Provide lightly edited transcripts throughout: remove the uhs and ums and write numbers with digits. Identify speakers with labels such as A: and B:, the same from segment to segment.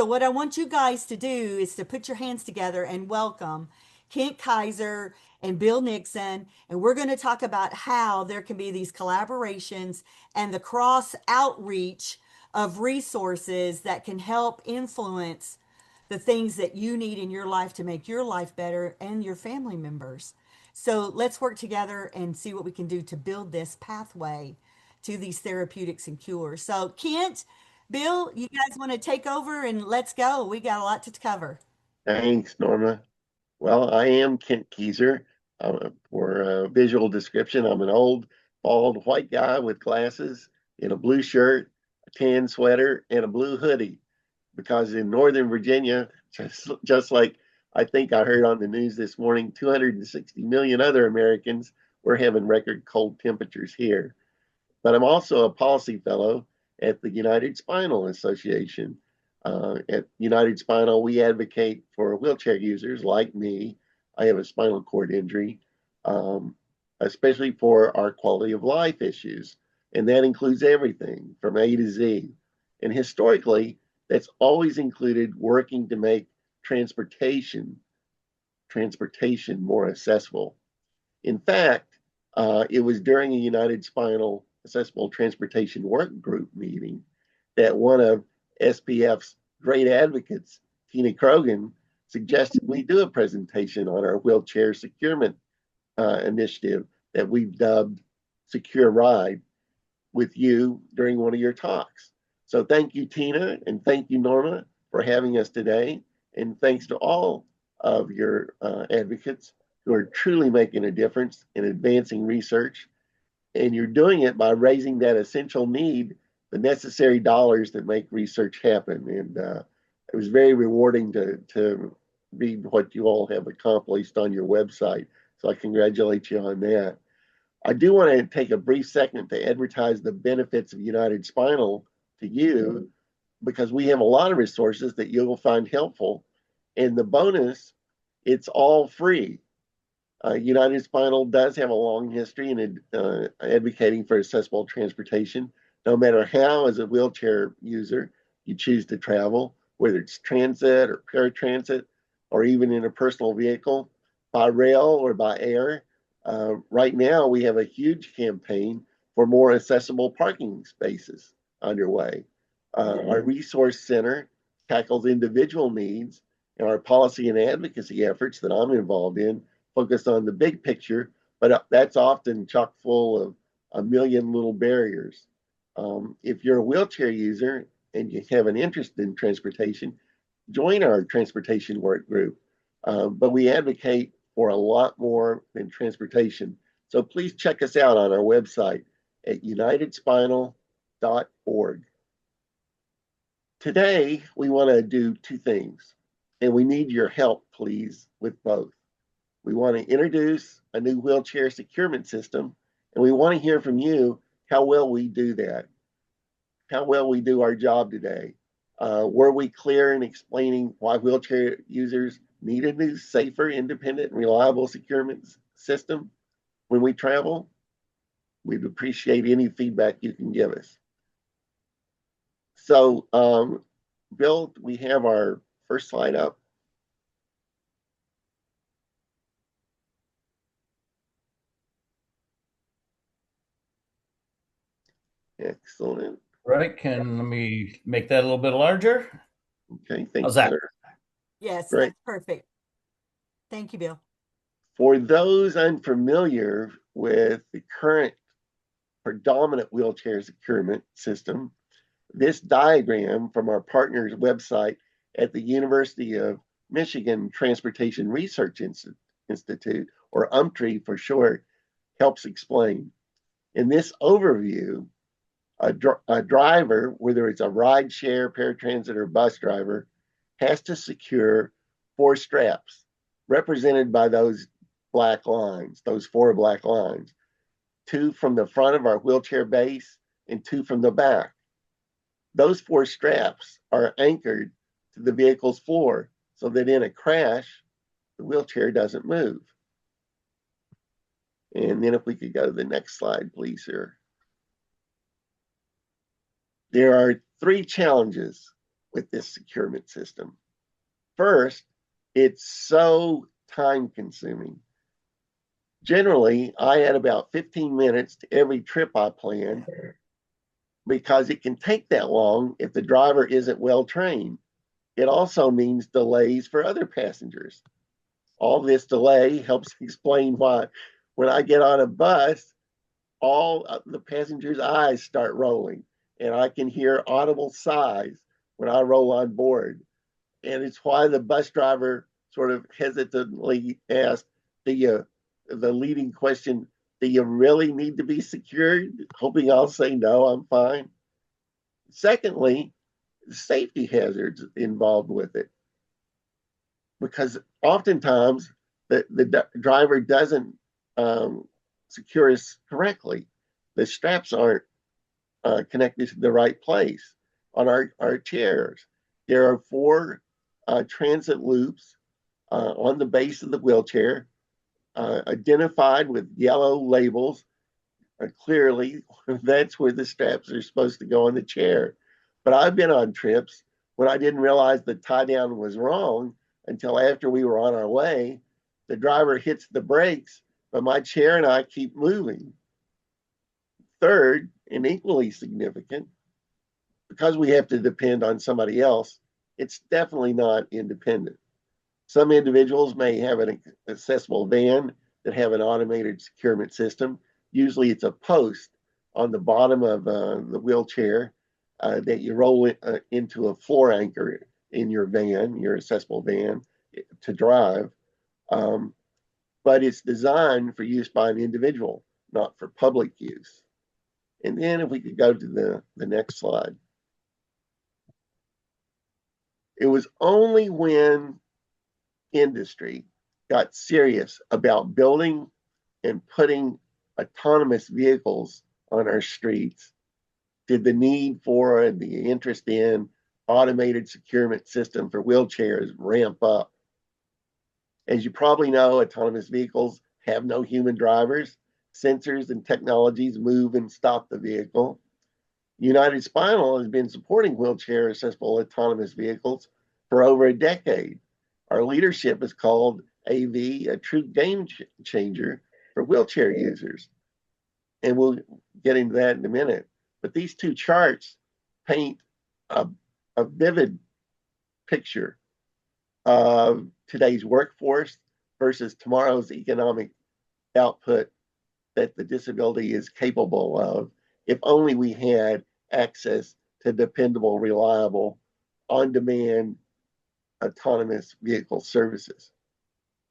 A: So what I want you guys to do is to put your hands together and welcome Kent Kaiser and Bill Nixon. And we're going to talk about how there can be these collaborations and the cross outreach of resources that can help influence the things that you need in your life to make your life better and your family members. So let's work together and see what we can do to build this pathway to these therapeutics and cures. So, Kent, Bill, you guys want to take over and let's go. We got a lot to cover.
B: Thanks, Norma. Well, I am Kent Kaiser. For a visual description, I'm an old, bald, white guy with glasses in a blue shirt, a tan sweater, and a blue hoodie. Because in Northern Virginia, just like I think I heard on the news this morning, 260 million other Americans, we're having record cold temperatures here. But I'm also a policy fellow at the United Spinal Association. At United Spinal, we advocate for wheelchair users like me. I have a spinal cord injury, especially for our quality of life issues. And that includes everything from A to Z. And historically, that's always included working to make transportation more accessible. In fact, it was during a United Spinal Accessible Transportation Work Group meeting that one of SPF's great advocates, Tina Krogan, suggested we do a presentation on our wheelchair securement initiative that we've dubbed SecureRide with you during one of your talks. So thank you, Tina, and thank you, Norma, for having us today. And thanks to all of your advocates who are truly making a difference in advancing research. And you're doing it by raising that essential need, the necessary dollars that make research happen. And it was very rewarding to read what you all have accomplished on your website. So I congratulate you on that. I do want to take a brief second to advertise the benefits of United Spinal to you, because we have a lot of resources that you will find helpful. And the bonus, it's all free. United Spinal does have a long history in advocating for accessible transportation, no matter how, as a wheelchair user, you choose to travel, whether it's transit or paratransit, or even in a personal vehicle, by rail or by air. Right now, we have a huge campaign for more accessible parking spaces underway. Our resource center tackles individual needs, and our policy and advocacy efforts that I'm involved in focus on the big picture, but that's often chock full of a million little barriers. If you're a wheelchair user and you have an interest in transportation, join our transportation work group. But we advocate for a lot more than transportation. So please check us out on our website at unitedspinal.org. Today, we want to do two things, and we need your help, please, with both. We want to introduce a new wheelchair securement system, and we want to hear from you how well we do that, how well we do our job today. Were we clear in explaining why wheelchair users need a new, safer, independent, and reliable securement system when we travel? We'd appreciate any feedback you can give us. So, Bill, we have our first slide up. Excellent.
C: Right, let me make that a little bit larger.
B: Okay, thanks.
C: How's that?
B: Sir.
A: Yes,
B: Great.
A: that's perfect. Thank you, Bill.
B: For those unfamiliar with the current predominant wheelchair securement system, this diagram from our partner's website at the University of Michigan Transportation Research Institute, or UMTRI for short, helps explain. In this overview, a driver, whether it's a ride share, paratransit, or bus driver, has to secure 4 straps represented by those black lines, those 4 black lines, 2 from the front of our wheelchair base and 2 from the back. Those 4 straps are anchored to the vehicle's floor so that in a crash, the wheelchair doesn't move. And then if we could go to the next slide, please, sir. There are 3 challenges with this securement system. First, it's so time consuming. Generally, I add about 15 minutes to every trip I plan because it can take that long if the driver isn't well trained. It also means delays for other passengers. All this delay helps explain why when I get on a bus, all of the passengers' eyes start rolling, and I can hear audible sighs when I roll on board. And it's why the bus driver sort of hesitantly asked, the leading question, do you really need to be secured? Hoping I'll say no, I'm fine. Secondly, safety hazards involved with it, because oftentimes the driver doesn't secure us correctly. The straps aren't connected to the right place on our chairs. There are 4 transit loops on the base of the wheelchair, identified with yellow labels. Clearly, that's where the straps are supposed to go on the chair. But I've been on trips when I didn't realize the tie down was wrong until after we were on our way. The driver hits the brakes, but my chair and I keep moving. Third, and equally significant, because we have to depend on somebody else, it's definitely not independent. Some individuals may have an accessible van that have an automated securement system. Usually it's a post on the bottom of the wheelchair that you roll into a floor anchor in your van, your accessible van, to drive. But it's designed for use by an individual, not for public use. And then if we could go to the next slide. It was only when industry got serious about building and putting autonomous vehicles on our streets did the need for and the interest in automated securement system for wheelchairs ramp up. As you probably know, autonomous vehicles have no human drivers. Sensors and technologies move and stop the vehicle. United Spinal has been supporting wheelchair accessible autonomous vehicles for over a decade. Our leadership has called AV a true game changer for wheelchair users. And we'll get into that in a minute. But these 2 charts paint a vivid picture of today's workforce versus tomorrow's economic output that the disability is capable of if only we had access to dependable, reliable, on-demand, autonomous vehicle services.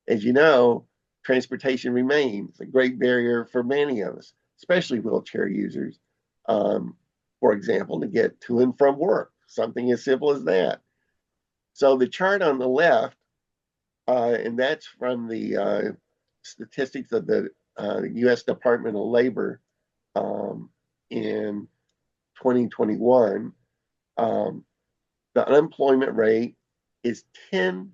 B: As you know, transportation remains a great barrier for many of us, especially wheelchair users. For example, to get to and from work, something as simple as that. So the chart on the left, and that's from the statistics of the U.S. Department of Labor in 2021, the unemployment rate is 10%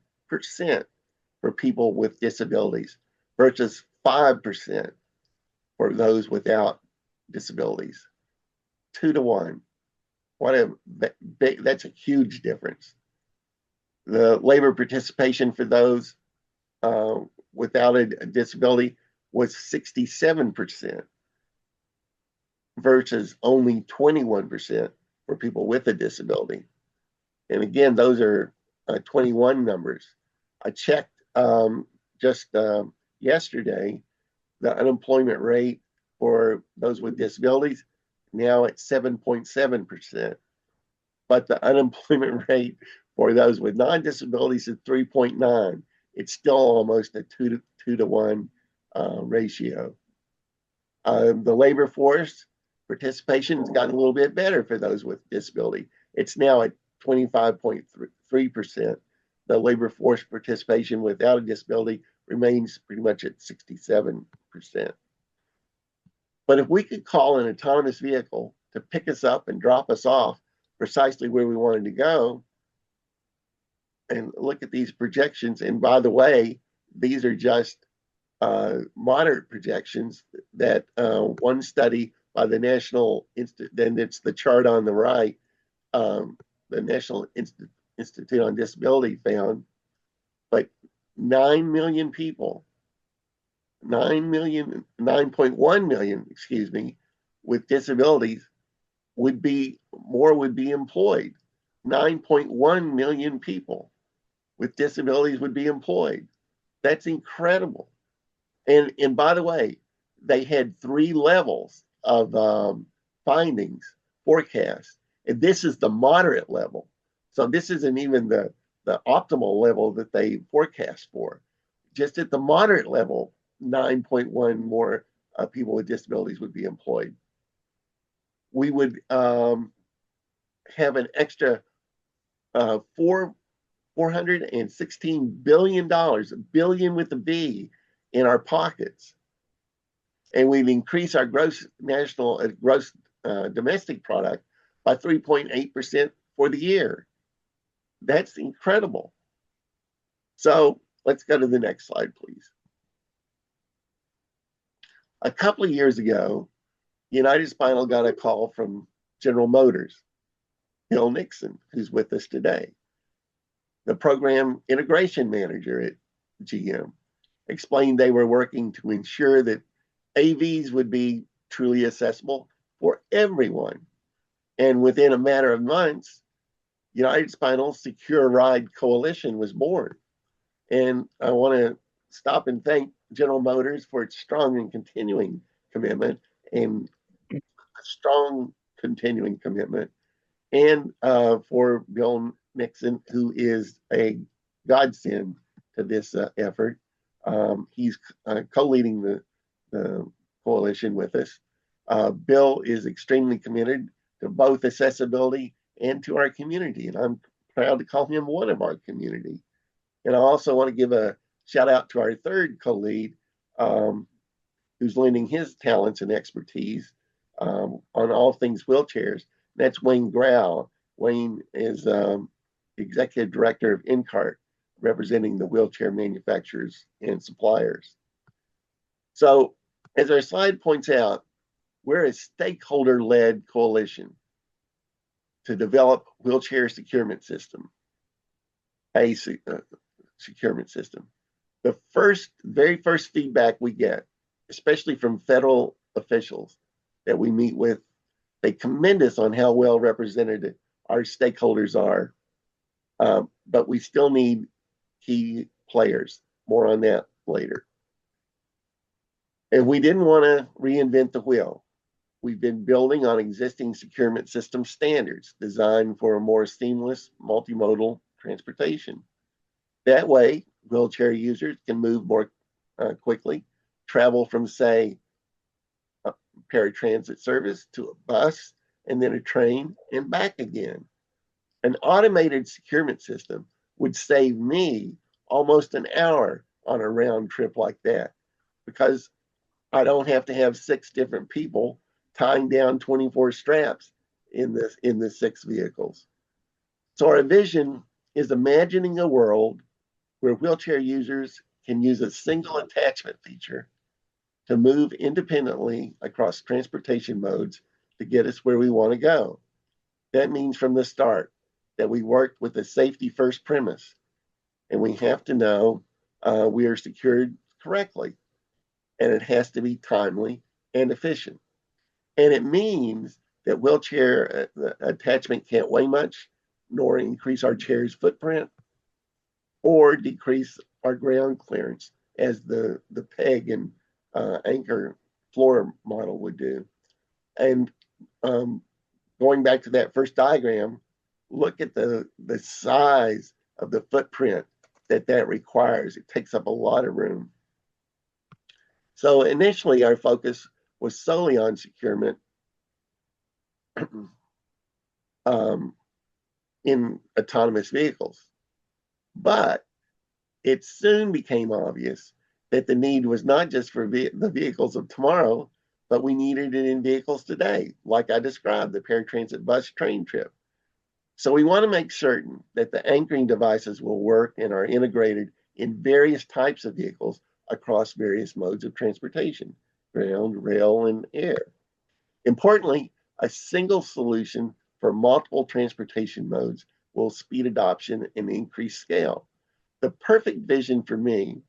B: for people with disabilities versus 5% for those without disabilities. 2 to 1. That's a huge difference. The labor participation for those without a disability was 67% versus only 21% for people with a disability. And again, those are 21 numbers. I checked just yesterday, the unemployment rate for those with disabilities now at 7.7%. But the unemployment rate for those with non-disabilities is 3.9. It's still almost a 2 to 1 ratio. The labor force participation has gotten a little bit better for those with disability. It's now at 25.3%. The labor force participation without a disability remains pretty much at 67%. But if we could call an autonomous vehicle to pick us up and drop us off precisely where we wanted to go, and look at these projections, and by the way, these are just moderate projections that one study by the National Institute, then it's the chart on the right, the National Institute on Disability found, but 9 million people, 9.1 million, excuse me, with disabilities would be employed. 9.1 million people with disabilities would be employed. That's incredible. And by the way, they had 3 levels of findings, forecasts, and this is the moderate level. So this isn't even the optimal level that they forecast for. Just at the moderate level, 9.1 more people with disabilities would be employed. We would have an extra $416 billion, a billion with a B, in our pockets. And we'd increase our gross domestic product by 3.8% for the year. That's incredible. So let's go to the next slide, please. A couple of years ago, United Spinal got a call from General Motors, Bill Nixon, who's with us today. The program integration manager at GM explained they were working to ensure that AVs would be truly accessible for everyone. And within a matter of months, United Spinal's SecureRide coalition was born. And I want to stop and thank General Motors for its strong and continuing commitment, and for Bill Nixon, who is a godsend to this effort. He's co-leading the coalition with us. Bill is extremely committed to both accessibility and to our community, and I'm proud to call him one of our community. And I also want to give a shout out to our third co-lead, who's lending his talents and expertise on all things wheelchairs. That's Wayne Grau. Wayne is executive director of InCart, representing the wheelchair manufacturers and suppliers. So, as our slide points out, we're a stakeholder-led coalition to develop wheelchair securement system, securement system. The very first feedback we get, especially from federal officials that we meet with, they commend us on how well represented our stakeholders are, but we still need key players. More on that later. And we didn't want to reinvent the wheel. We've been building on existing securement system standards designed for a more seamless multimodal transportation. That way, wheelchair users can move more quickly, travel from, say, a paratransit service to a bus, and then a train and back again. An automated securement system would save me almost an hour on a round trip like that, because I don't have to have 6 different people tying down 24 straps in the 6 vehicles. So our vision is imagining a world where wheelchair users can use a single attachment feature to move independently across transportation modes to get us where we want to go. That means from the start that we worked with a safety first premise, and we have to know we are secured correctly, and it has to be timely and efficient. And it means that wheelchair attachment can't weigh much, nor increase our chair's footprint, or decrease our ground clearance as the peg and anchor floor model would do. And going back to that first diagram, look at the size of the footprint that requires. It takes up a lot of room. So initially, our focus was solely on securement in autonomous vehicles. But it soon became obvious that the need was not just for the vehicles of tomorrow, but we needed it in vehicles today, like I described, the paratransit bus train trip. So we want to make certain that the anchoring devices will work and are integrated in various types of vehicles across various modes of transportation, ground, rail, and air. Importantly, a single solution for multiple transportation modes will speed adoption and increase scale. The perfect vision for me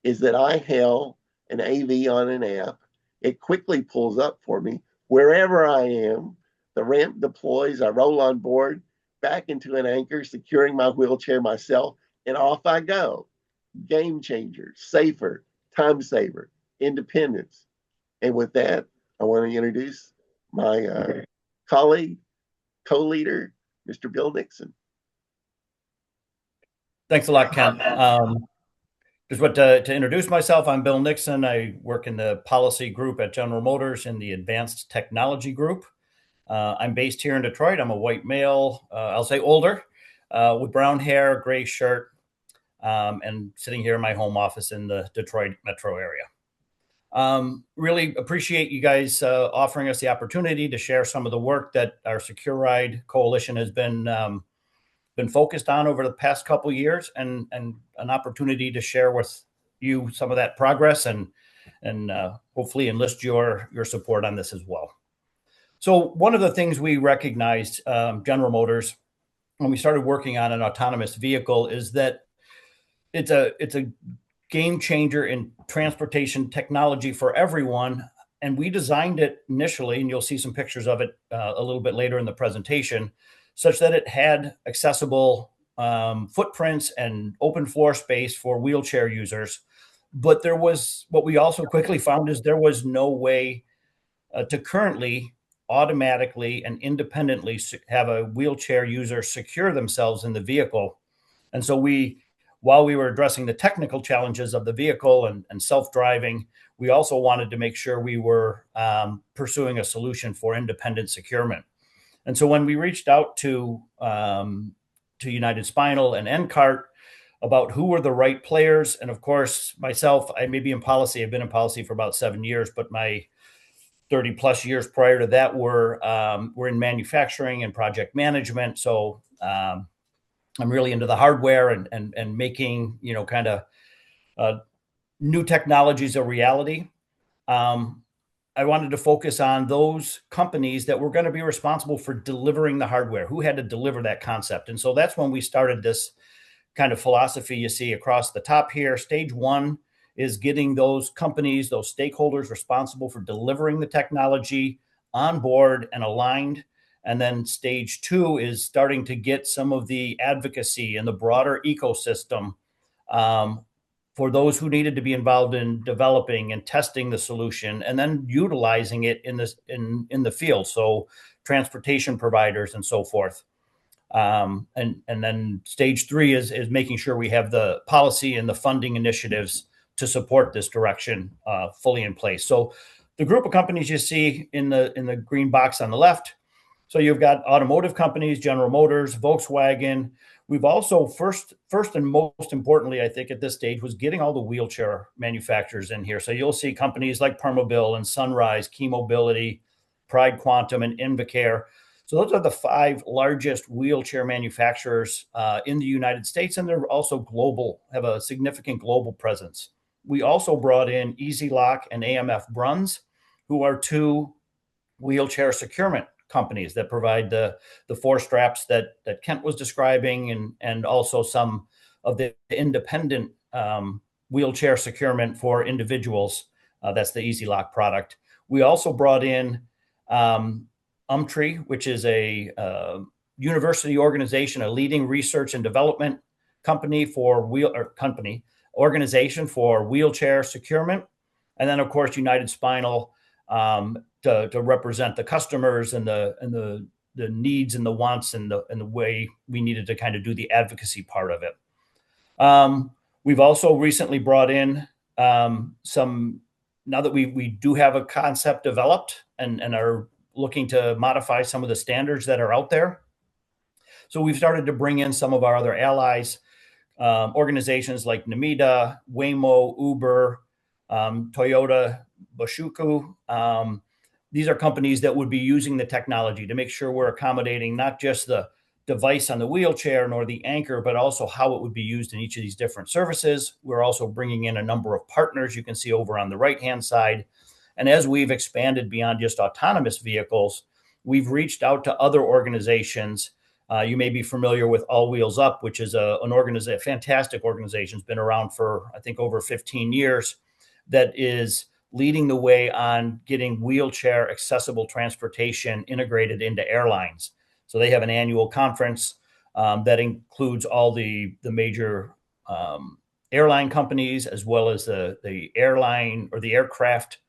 B: is that I hail an AV on an app. It quickly pulls up for me wherever I am. The ramp deploys, I roll on board, back into an anchor, securing my wheelchair myself, and off I go. Game changer, safer, time saver, independence. And with that, I want to introduce my colleague, co-leader, Mr. Bill Nixon.
C: Thanks a lot, Kent. To introduce myself, I'm Bill Nixon. I work in the policy group at General Motors in the advanced technology group. I'm based here in Detroit. I'm a white male, I'll say older, with brown hair, gray shirt, and sitting here in my home office in the Detroit metro area. Really appreciate you guys offering us the opportunity to share some of the work that our SecureRide coalition has been focused on over the past couple of years, and an opportunity to share with you some of that progress and hopefully enlist your support on this as well. So one of the things we recognized, General Motors, when we started working on an autonomous vehicle, is that it's a game changer in transportation technology for everyone. And we designed it initially, and you'll see some pictures of it a little bit later in the presentation, such that it had accessible footprints and open floor space for wheelchair users. But what we also quickly found is there was no way to currently automatically and independently have a wheelchair user secure themselves in the vehicle. And so while we were addressing the technical challenges of the vehicle and self-driving, we also wanted to make sure we were pursuing a solution for independent securement. And so when we reached out to United Spinal and NCART about who were the right players, and of course, myself, I may be in policy. I've been in policy for about 7 years, but my 30 plus years prior to that were in manufacturing and project management. So I'm really into the hardware and making, kind of new technologies a reality. I wanted to focus on those companies that were going to be responsible for delivering the hardware, who had to deliver that concept. And so that's when we started this kind of philosophy you see across the top here. Stage one is getting those companies, those stakeholders responsible for delivering the technology on board and aligned. And then stage two is starting to get some of the advocacy and the broader ecosystem for those who needed to be involved in developing and testing the solution, and then utilizing it in the field. So transportation providers and so forth. And then stage three is making sure we have the policy and the funding initiatives to support this direction fully in place. So the group of companies you see in the green box on the left. So you've got automotive companies, General Motors, Volkswagen. We've also first and most importantly, I think at this stage, was getting all the wheelchair manufacturers in here. So you'll see companies like Permobil and Sunrise, Key Mobility, Pride Quantum, and Invacare. So those are the 5 largest wheelchair manufacturers in the United States, and they're also global, have a significant global presence. We also brought in Easy Lock and AMF Bruns, who are 2 wheelchair securement companies that provide the 4 straps that Kent was describing, and also some of the independent wheelchair securement for individuals. That's the Easy Lock product. We also brought in Umtree, which is a university organization, a leading research and development company organization for wheelchair securement. And then, of course, United Spinal to represent the customers and the needs and the wants and the way we needed to kind of do the advocacy part of it. We've also recently brought in now that we do have a concept developed and are looking to modify some of the standards that are out there. So we've started to bring in some of our other allies, organizations like Namida, Waymo, Uber, Toyota, Boshuku. These are companies that would be using the technology to make sure we're accommodating not just the device on the wheelchair nor the anchor, but also how it would be used in each of these different services. We're also bringing in a number of partners you can see over on the right-hand side. And as we've expanded beyond just autonomous vehicles, we've reached out to other organizations. You may be familiar with All Wheels Up, which is a fantastic organization. It's been around for, I think, over 15 years, that is leading the way on getting wheelchair accessible transportation integrated into airlines. So they have an annual conference that includes all the major airline companies, as well as the airline or the aircraft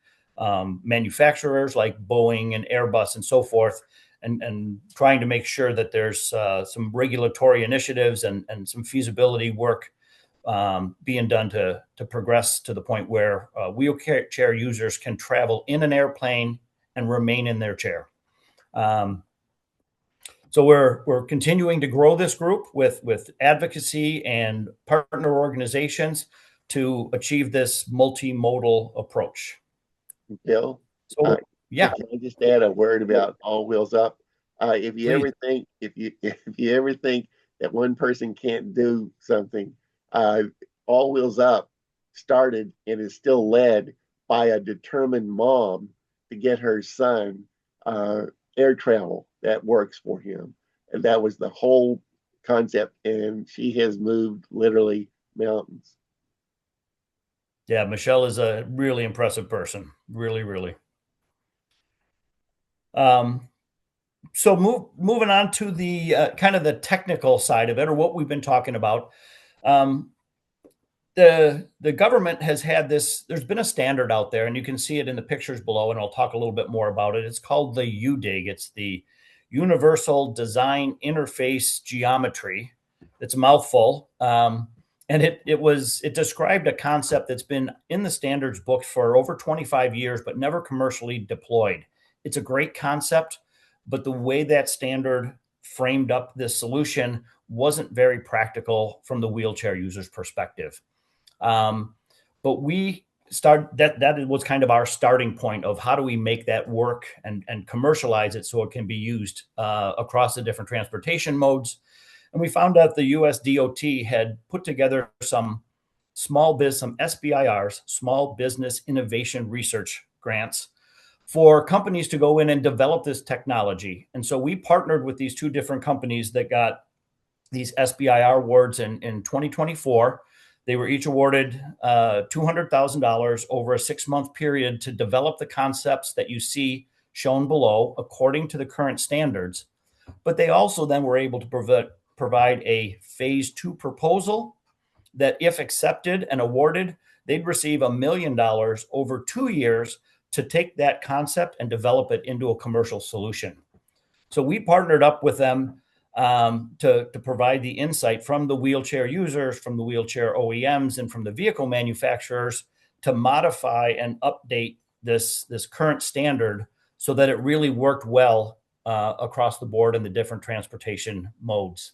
C: manufacturers like Boeing and Airbus and so forth, and trying to make sure that there's some regulatory initiatives and some feasibility work being done to progress to the point where wheelchair users can travel in an airplane and remain in their chair. So we're continuing to grow this group with advocacy and partner organizations to achieve this multimodal approach.
B: Bill,
C: So yeah,
B: can I just add a word about All Wheels Up? If you
C: please.
B: if you ever think that one person can't do something, All Wheels Up started and is still led by a determined mom to get her son air travel that works for him. And that was the whole concept. And she has moved literally mountains.
C: Yeah, Michelle is a really impressive person. Really, really. So moving on to the kind of the technical side of it, or what we've been talking about. The government has had this. There's been a standard out there, and you can see it in the pictures below, and I'll talk a little bit more about it. It's called the UDIG. It's the Universal Design Interface Geometry. It's a mouthful, and it described a concept that's been in the standards book for over 25 years, but never commercially deployed. It's a great concept, but the way that standard framed up this solution wasn't very practical from the wheelchair user's perspective. But we that was kind of our starting point of how do we make that work and commercialize it so it can be used across the different transportation modes. And we found out the US DOT had put together some SBIRs, Small Business Innovation Research grants, for companies to go in and develop this technology. And so we partnered with these two different companies that got these SBIR awards in 2024. They were each awarded $200,000 over a 6-month period to develop the concepts that you see shown below according to the current standards. But they also then were able to provide a phase 2 proposal that, if accepted and awarded, they'd receive $1 million over 2 years to take that concept and develop it into a commercial solution. So we partnered up with them to provide the insight from the wheelchair users, from the wheelchair OEMs, and from the vehicle manufacturers to modify and update this current standard so that it really worked well across the board in the different transportation modes.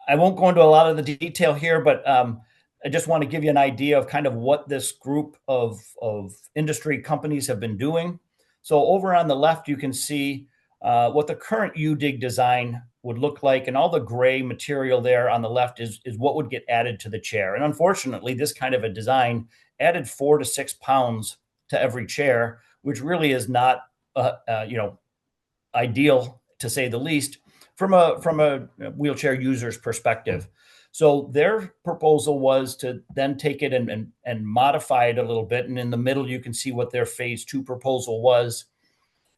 C: I won't go into a lot of the detail here, but I just want to give you an idea of kind of what this group of industry companies have been doing. So over on the left, you can see what the current UDIG design would look like. And all the gray material there on the left is what would get added to the chair. And unfortunately, this kind of a design added 4 to 6 pounds to every chair, which really is not ideal, to say the least, from a wheelchair user's perspective. So their proposal was to then take it and modify it a little bit. And in the middle, you can see what their phase 2 proposal was.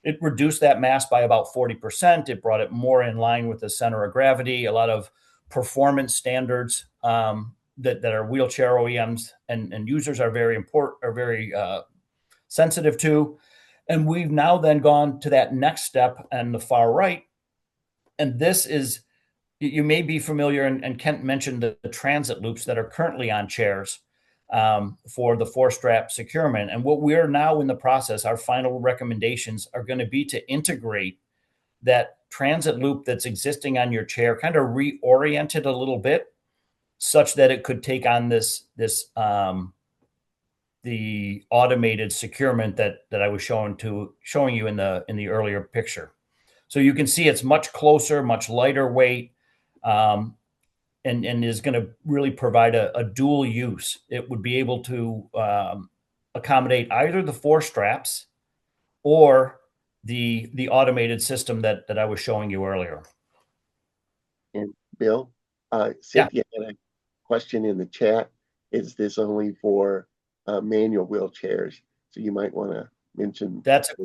C: It reduced that mass by about 40%. It brought it more in line with the center of gravity, a lot of performance standards that our wheelchair OEMs and users are very sensitive to. And we've now then gone to that next step on the far right. And this is, you may be familiar, and Kent mentioned the transit loops that are currently on chairs for the 4-strap securement. And what we're now in the process, our final recommendations are going to be to integrate that transit loop that's existing on your chair, kind of reorient it a little bit such that it could take on the automated securement that I was showing you in the earlier picture. So you can see it's much closer, much lighter weight, and is going to really provide a dual use. It would be able to accommodate either the 4 straps or the automated system that I was showing you earlier.
B: And Bill,
C: Yeah.
B: Cynthia had a question in the chat. Is this only for manual wheelchairs? So you might want to mention.
C: That's a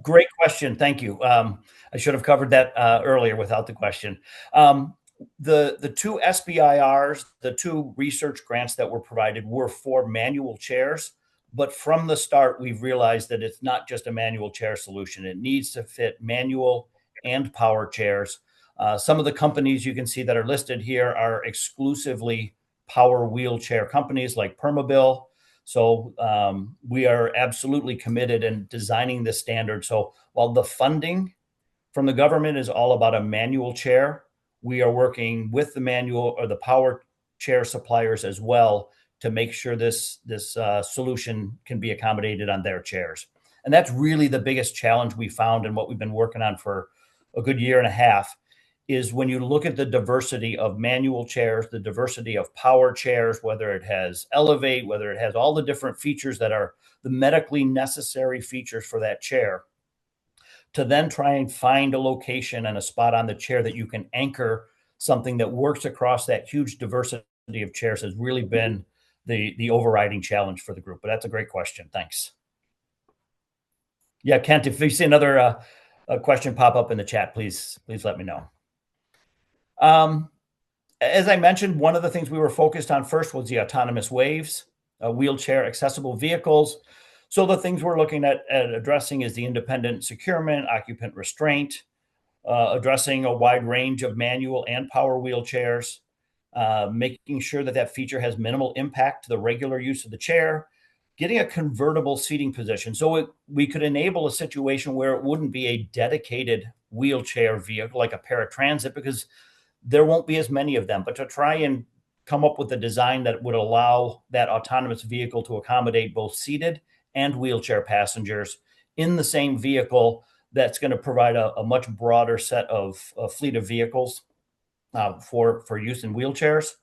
C: great question. Thank you. I should have covered that earlier without the question. The two SBIRs, the two research grants that were provided were for manual chairs. But from the start, we've realized that it's not just a manual chair solution. It needs to fit manual and power chairs. Some of the companies you can see that are listed here are exclusively power wheelchair companies like Permobil. So we are absolutely committed in designing this standard. So while the funding from the government is all about a manual chair, we are working with the manual or the power chair suppliers as well to make sure this solution can be accommodated on their chairs. And that's really the biggest challenge we found and what we've been working on for a good year and a half is when you look at the diversity of manual chairs, the diversity of power chairs, whether it has Elevate, whether it has all the different features that are the medically necessary features for that chair, to then try and find a location and a spot on the chair that you can anchor something that works across that huge diversity of chairs has really been the overriding challenge for the group. But that's a great question. Thanks. Yeah, Kent, if you see another question pop up in the chat, please let me know. As I mentioned, one of the things we were focused on first was the autonomous waves, wheelchair accessible vehicles. So the things we're looking at addressing is the independent securement, occupant restraint, addressing a wide range of manual and power wheelchairs, making sure that that feature has minimal impact to the regular use of the chair, getting a convertible seating position. So we could enable a situation where it wouldn't be a dedicated wheelchair vehicle like a paratransit because there won't be as many of them, but to try and come up with a design that would allow that autonomous vehicle to accommodate both seated and wheelchair passengers in the same vehicle that's going to provide a much broader set of fleet of vehicles for use in wheelchairs.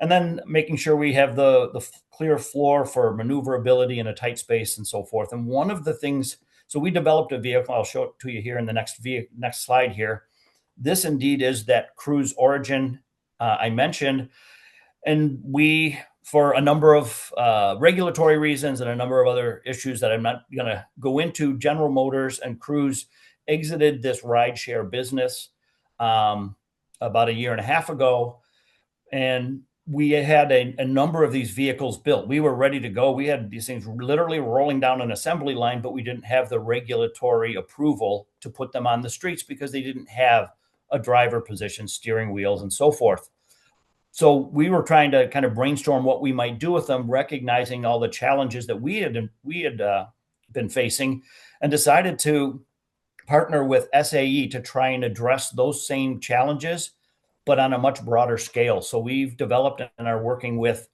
C: And then making sure we have the clear floor for maneuverability in a tight space and so forth. And one of the things, so we developed a vehicle, I'll show it to you here in the next slide here. This indeed is that Cruise Origin I mentioned. And we, for a number of regulatory reasons and a number of other issues that I'm not going to go into, General Motors and Cruise exited this rideshare business about a year and a half ago. And we had a number of these vehicles built. We were ready to go. We had these things literally rolling down an assembly line, but we didn't have the regulatory approval to put them on the streets because they didn't have a driver position, steering wheels, and so forth. So we were trying to kind of brainstorm what we might do with them, recognizing all the challenges that we had been facing, and decided to partner with SAE to try and address those same challenges, but on a much broader scale. So we've developed and are working with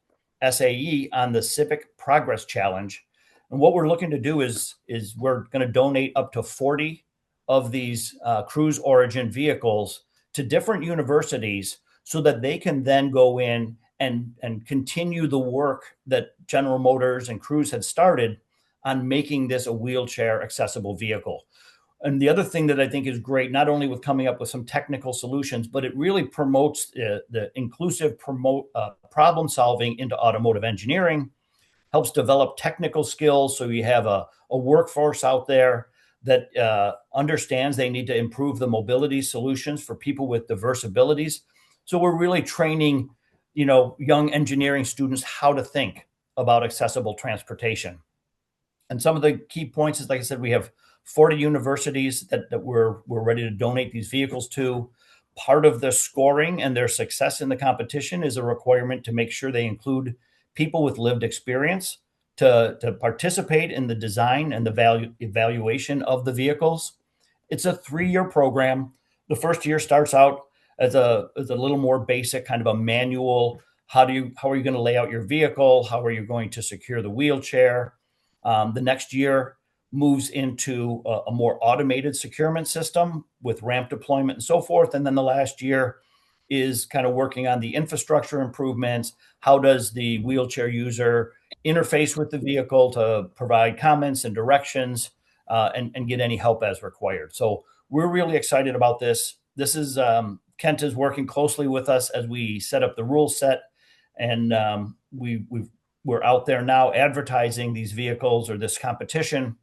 C: SAE on the Civic Progress Challenge. And what we're looking to do is we're going to donate up to 40 of these Cruise Origin vehicles to different universities so that they can then go in and continue the work that General Motors and Cruise had started on making this a wheelchair accessible vehicle. And the other thing that I think is great, not only with coming up with some technical solutions, but it really promotes the inclusive problem solving into automotive engineering, helps develop technical skills. So you have a workforce out there that understands they need to improve the mobility solutions for people with diverse abilities. So we're really training, young engineering students how to think about accessible transportation. And some of the key points is, like I said, we have 40 universities that we're ready to donate these vehicles to. Part of the scoring and their success in the competition is a requirement to make sure they include people with lived experience to participate in the design and the evaluation of the vehicles. It's a 3-year program. The first year starts out as a little more basic, kind of a manual. How are you going to lay out your vehicle? How are you going to secure the wheelchair? The next year moves into a more automated securement system with ramp deployment and so forth. And then the last year is kind of working on the infrastructure improvements. How does the wheelchair user interface with the vehicle to provide comments and directions? and get any help as required. So we're really excited about this. This is Kent is working closely with us as we set up the rule set, and we're out there now advertising these vehicles or this competition,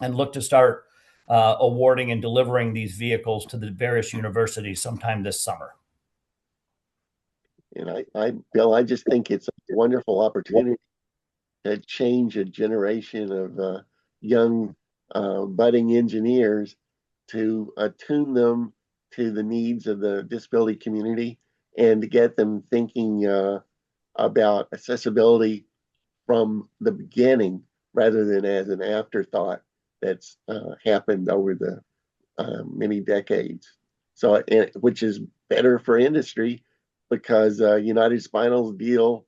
C: and look to start awarding and delivering these vehicles to the various universities sometime this summer.
B: And Bill, I just think it's a wonderful opportunity to change a generation of young budding engineers, to attune them to the needs of the disability community, and to get them thinking about accessibility from the beginning rather than as an afterthought that's happened over the many decades. So, which is better for industry, because United Spinal's deal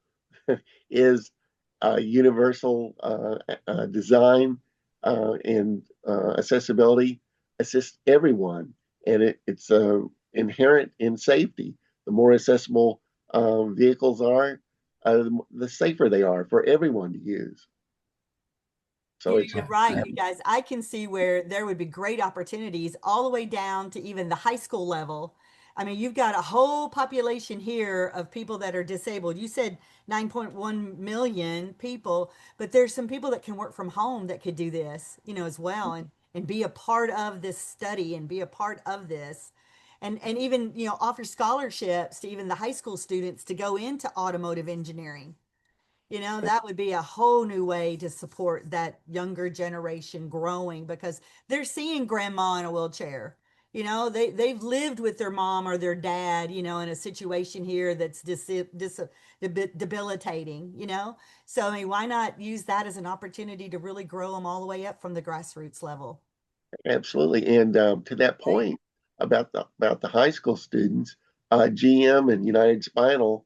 B: is universal design and accessibility assist everyone, and it's inherent in safety. The more accessible vehicles are, the safer they are for everyone to use. So
A: You're right, you guys. I can see where there would be great opportunities all the way down to even the high school level. I mean, you've got a whole population here of people that are disabled. You said 9.1 million people, but there's some people that can work from home that could do this, as well, and be a part of this study and be a part of this. And even, offer scholarships to even the high school students to go into automotive engineering. That would be a whole new way to support that younger generation growing, because they're seeing grandma in a wheelchair. They've lived with their mom or their dad, in a situation here that's debilitating. So, I mean, why not use that as an opportunity to really grow them all the way up from the grassroots level?
B: absolutely. And to that point about the high school students, GM and United Spinal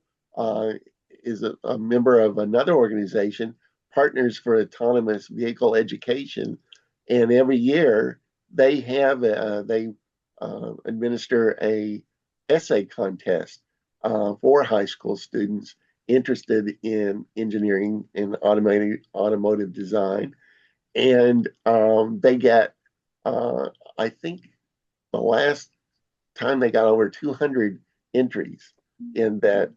B: is a member of another organization, Partners for Autonomous Vehicle Education, and every year they have they administer a essay contest for high school students interested in engineering and automotive design, and they get I think the last time they got over 200 entries in that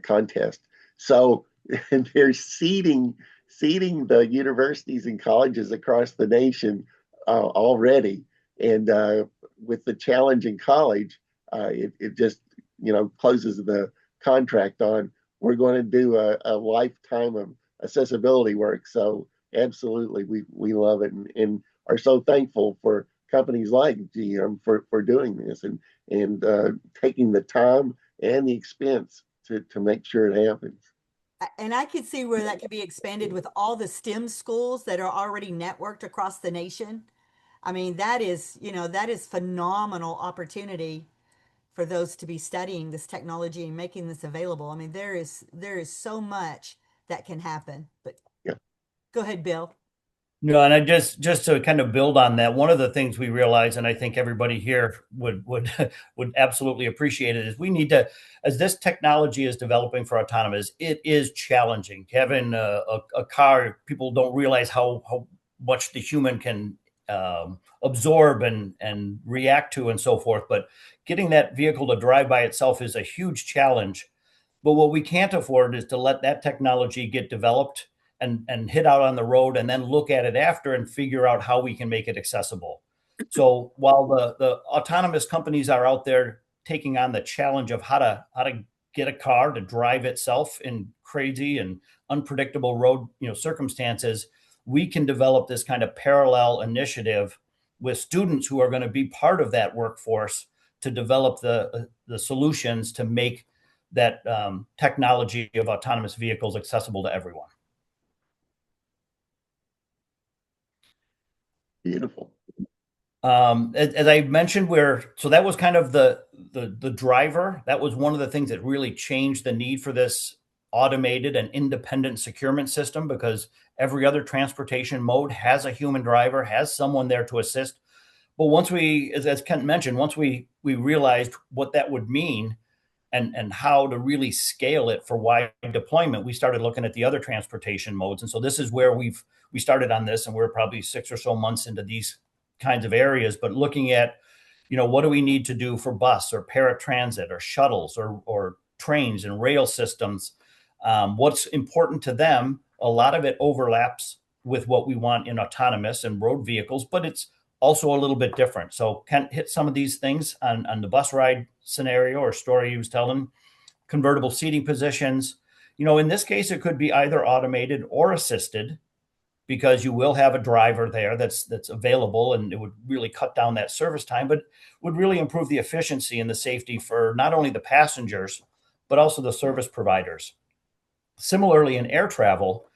B: contest. So they're seeding the universities and colleges across the nation already, and with the challenge in college, it just closes the contract on, we're going to do a lifetime of accessibility work. So absolutely, we love it, and are so thankful for companies like GM for doing this, and taking the time and the expense to make sure it happens.
A: And I could see where that could be expanded with all the STEM schools that are already networked across the nation. I mean, that is phenomenal opportunity for those to be studying this technology and making this available. I mean, there is so much that can happen. But
B: Yeah.
A: go ahead, Bill.
C: No, and I just to kind of build on that, one of the things we realize, and I think everybody here would would absolutely appreciate it, is we need to, as this technology is developing for autonomous, it is challenging. Having a car, people don't realize how much the human can absorb and react to and so forth. But getting that vehicle to drive by itself is a huge challenge. But what we can't afford is to let that technology get developed and hit out on the road and then look at it after and figure out how we can make it accessible. So while the autonomous companies are out there taking on the challenge of how to get a car to drive itself in crazy and unpredictable road circumstances, we can develop this kind of parallel initiative with students who are going to be part of that workforce to develop the solutions to make that technology of autonomous vehicles accessible to everyone.
B: Beautiful.
C: As I mentioned, so that was kind of the driver. That was one of the things that really changed the need for this automated and independent securement system, because every other transportation mode has a human driver, has someone there to assist. But once we, as Kent mentioned, once we realized what that would mean, and how to really scale it for wide deployment, we started looking at the other transportation modes. And so this is where we started on this, and we're probably 6 or so months into these kinds of areas, but looking at, what do we need to do for bus or paratransit or shuttles or trains and rail systems? What's important to them? A lot of it overlaps with what we want in autonomous and road vehicles, but it's also a little bit different. So Kent hit some of these things on the bus ride scenario or story he was telling. Convertible seating positions. In this case, it could be either automated or assisted, because you will have a driver there that's available, and it would really cut down that service time, but would really improve the efficiency and the safety for not only the passengers, but also the service providers. Similarly, in air travel,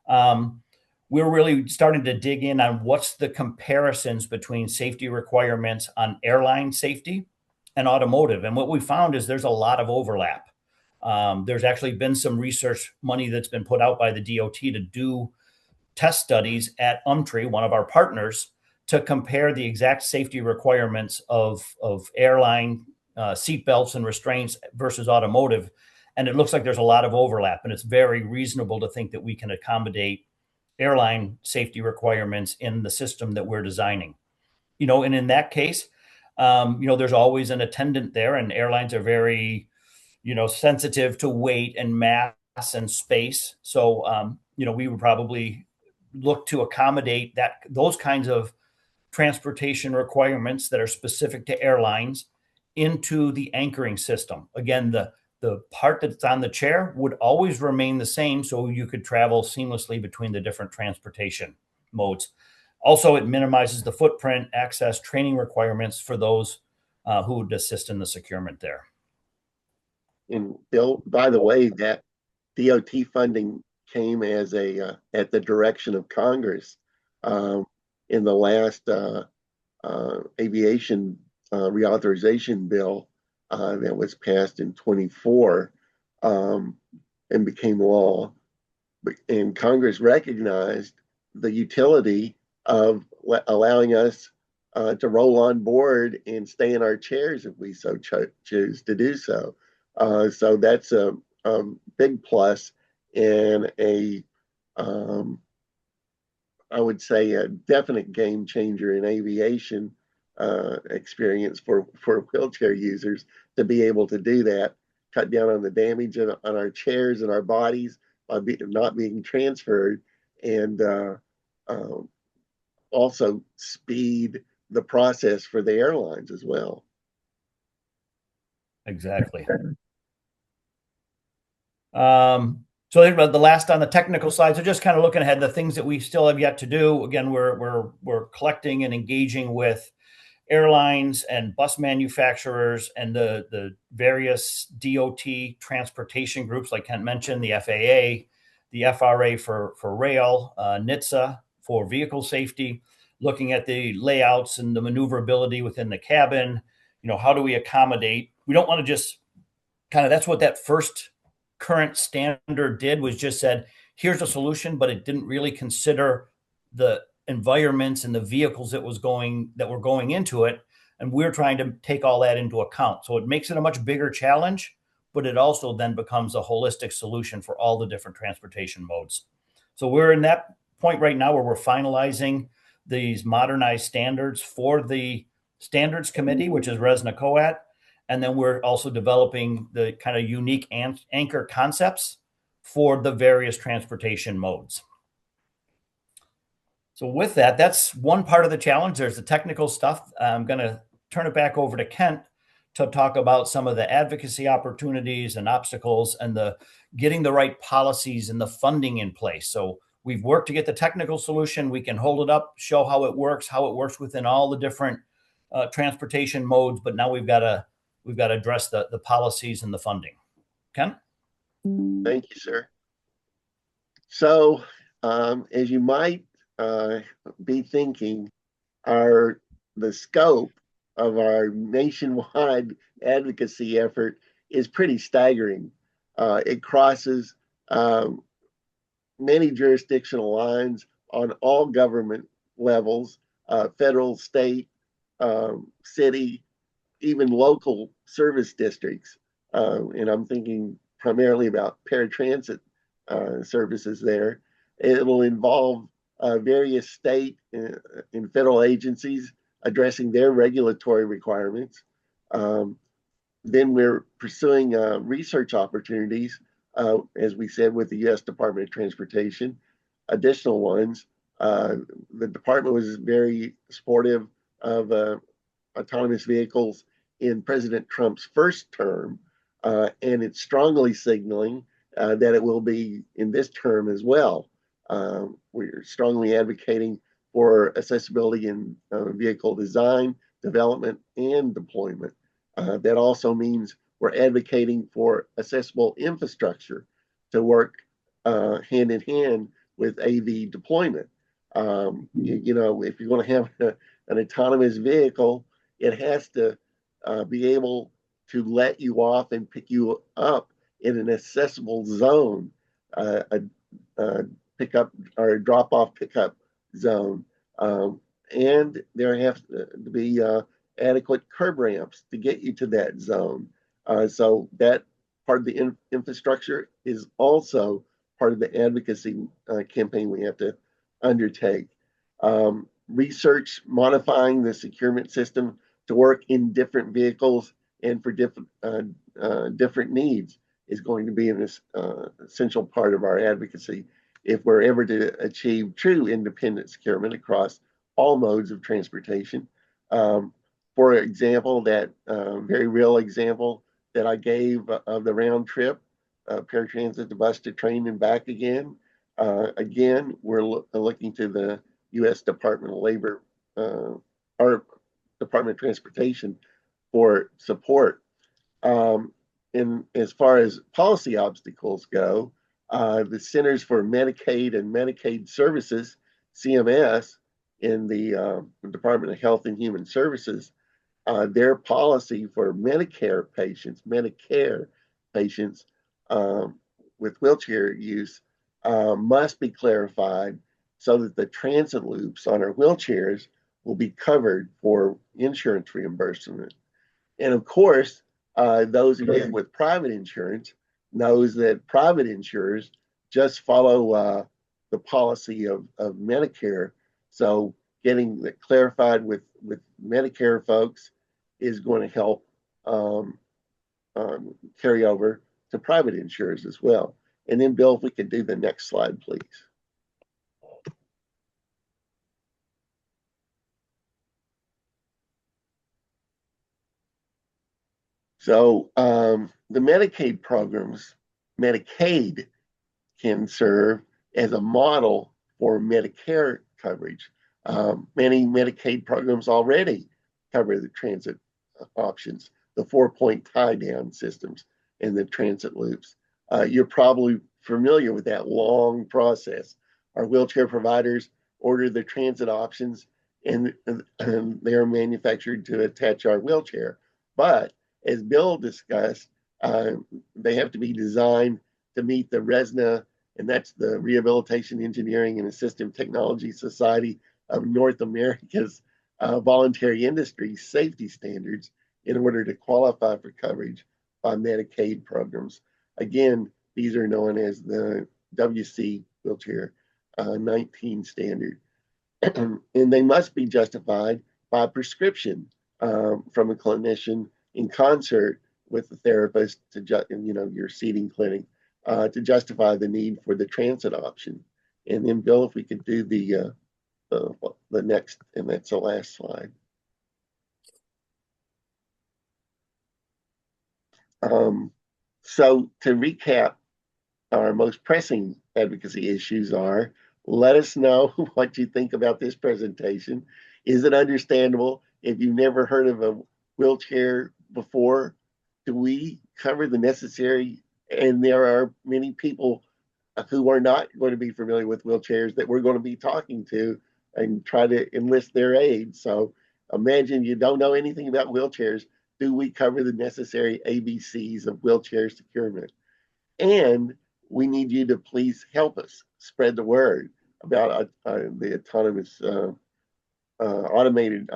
C: we're really starting to dig in on what's the comparisons between safety requirements on airline safety and automotive. And what we found is there's a lot of overlap. There's actually been some research money that's been put out by the DOT to do test studies at Umtree, one of our partners, to compare the exact safety requirements of airline seat belts and restraints versus automotive. And it looks like there's a lot of overlap, and it's very reasonable to think that we can accommodate airline safety requirements in the system that we're designing. And in that case, there's always an attendant there, and airlines are very, sensitive to weight and mass and space. So, we would probably look to accommodate those kinds of transportation requirements that are specific to airlines into the anchoring system. Again, the part that's on the chair would always remain the same, so you could travel seamlessly between the different transportation modes. Also, it minimizes the footprint, access, training requirements for those who would assist in the securement there.
B: And Bill, by the way, that DOT funding came as at the direction of Congress in the last aviation reauthorization bill that was passed in 24 and became law. And Congress recognized the utility of allowing us to roll on board and stay in our chairs if we so choose to do so. So that's a big plus and I would say a definite game changer in aviation experience for wheelchair users to be able to do that, cut down on the damage on our chairs and our bodies by not being transferred, and also speed the process for the airlines as well.
C: Exactly. So the last on the technical side, so just kind of looking ahead, the things that we still have yet to do. Again, we're collecting and engaging with airlines and bus manufacturers and the various DOT transportation groups, like Kent mentioned, the FAA, the FRA for rail, NHTSA for vehicle safety, looking at the layouts and the maneuverability within the cabin. How do we accommodate? We don't want to just that's what that first current standard did, was just said, here's a solution, but it didn't really consider the environments and the vehicles that were going into it. And we're trying to take all that into account. So it makes it a much bigger challenge, but it also then becomes a holistic solution for all the different transportation modes. So we're in that point right now where we're finalizing these modernized standards for the standards committee, which is RESNA COAT. And then we're also developing the kind of unique anchor concepts for the various transportation modes. So with that, that's one part of the challenge. There's the technical stuff. I'm going to turn it back over to Kent to talk about some of the advocacy opportunities and obstacles and the getting the right policies and the funding in place. So we've worked to get the technical solution. We can hold it up, show how it works within all the different transportation modes. But now we've got to address the policies and the funding. Ken?
B: Thank you, sir. So as you might be thinking, the scope of our nationwide advocacy effort is pretty staggering. It crosses many jurisdictional lines on all government levels, federal, state, city, even local service districts. and I'm thinking primarily about paratransit services there. It'll involve various state and federal agencies addressing their regulatory requirements. Then we're pursuing research opportunities, as we said, with the U.S. Department of Transportation, additional ones. The department was very supportive of autonomous vehicles in President Trump's first term, and it's strongly signaling that it will be in this term as well. We're strongly advocating for accessibility in vehicle design, development, and deployment. That also means we're advocating for accessible infrastructure to work hand in hand with AV deployment. If you're going to have an autonomous vehicle, it has to be able to let you off and pick you up in an accessible zone, a pickup or drop off pickup zone. And there have to be adequate curb ramps to get you to that zone. So that part of the infrastructure is also part of the advocacy campaign we have to undertake. Research modifying the securement system to work in different vehicles and for different needs is going to be an essential part of our advocacy if we're ever to achieve true independent securement across all modes of transportation. For example, that very real example that I gave of the round trip, paratransit to bus to train and back again. Again, we're looking to the U.S. Department of Labor or Department of Transportation for support. And as far as policy obstacles go, the Centers for Medicaid and Medicaid Services, CMS, in the Department of Health and Human Services, their policy for Medicare patients with wheelchair use must be clarified so that the transit loops on our wheelchairs will be covered for insurance reimbursement. And of course, those who deal with private insurance knows that private insurers just follow the policy of Medicare. So getting that clarified with Medicare folks is going to help carry over to private insurers as well. And then, Bill, if we could do the next slide, please. So the Medicaid programs, Medicaid can serve as a model for Medicare coverage. Many Medicaid programs already cover the transit options, the 4-point tie-down systems and the transit loops. You're probably familiar with that long process. Our wheelchair providers order the transit options and they're manufactured to attach our wheelchair. But as Bill discussed, they have to be designed to meet the RESNA, and that's the Rehabilitation Engineering and Assistive Technology Society of North America's voluntary industry safety standards in order to qualify for coverage by Medicaid programs. Again, these are known as the WC Wheelchair 19 standard. And they must be justified by prescription from a clinician in concert with the therapist to your seating clinic to justify the need for the transit option. And then, Bill, if we could do the next, and that's the last slide. So to recap, our most pressing advocacy issues are: let us know what you think about this presentation. Is it understandable? If you've never heard of a wheelchair before, do we cover the necessary? And there are many people who are not going to be familiar with wheelchairs that we're going to be talking to and try to enlist their aid. So imagine you don't know anything about wheelchairs. Do we cover the necessary ABCs of wheelchair securement? And we need you to please help us spread the word about the autonomous, automated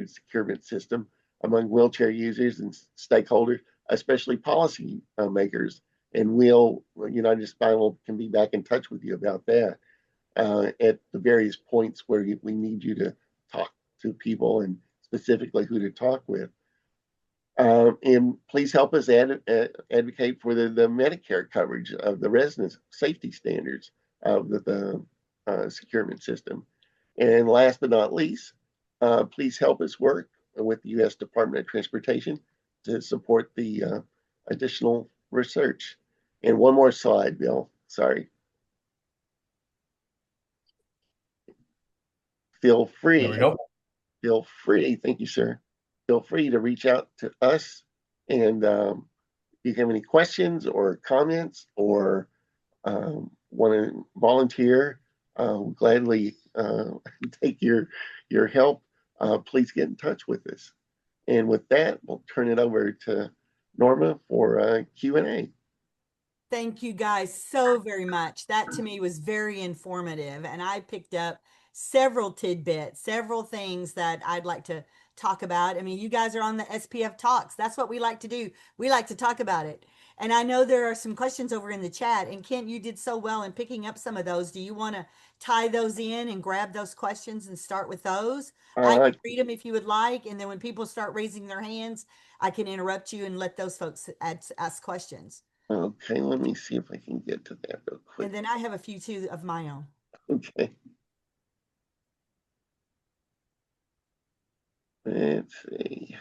B: securement system among wheelchair users and stakeholders. especially policy makers. And we'll, United Spinal can be back in touch with you about that at the various points where we need you to talk to people and specifically who to talk with. And please help us advocate for the Medicare coverage of the residence safety standards of the securement system. And last but not least, please help us work with the U.S. Department of Transportation to support the additional research. And one more slide, Bill. Sorry. Feel free.
C: There we go.
B: Feel free. Thank you, sir. Feel free to reach out to us. And if you have any questions or comments or want to volunteer, we'll gladly take your help. Please get in touch with us. And with that, we'll turn it over to Norma for Q&A.
A: Thank you guys so very much. That to me was very informative, and I picked up several tidbits, several things that I'd like to talk about. I mean, you guys are on the SPF Talks. That's what we like to do. We like to talk about it. And I know there are some questions over in the chat, and Kent, you did so well in picking up some of those. Do you want to tie those in and grab those questions and start with those? I can read them if you would like, and then when people start raising their hands, I can interrupt you and let those folks ask questions.
B: Okay, let me see if I can get to that real quick.
A: And then I have a few too of my own.
B: Okay. Let's see.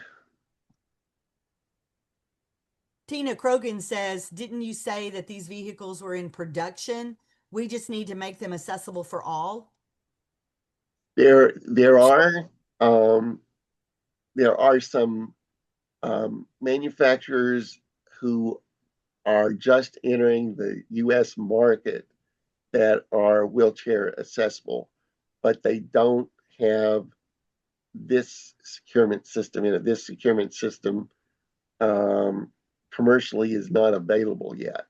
A: Tina Krogan says, didn't you say that these vehicles were in production? We just need to make them accessible for all.
B: There are some manufacturers who are just entering the U.S. market that are wheelchair accessible, but they don't have this securement system in it. This securement system commercially is not available yet.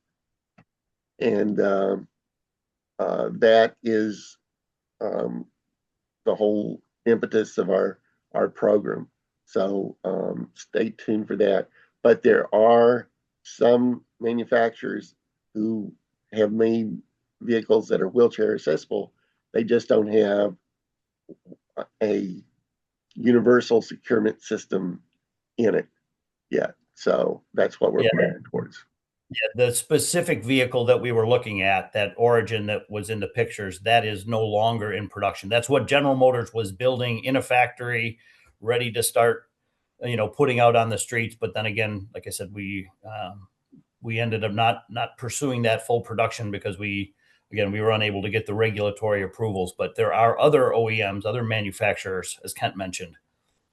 B: And that is the whole impetus of our program. So stay tuned for that. But there are some manufacturers who have made vehicles that are wheelchair accessible. They just don't have a universal securement system in it yet. So that's what we're planning towards.
C: Yeah, the specific vehicle that we were looking at, that Origin that was in the pictures, that is no longer in production. That's what General Motors was building in a factory, ready to start, putting out on the streets. But then again, like I said, we ended up not pursuing that full production because we were unable to get the regulatory approvals. But there are other OEMs, other manufacturers, as Kent mentioned,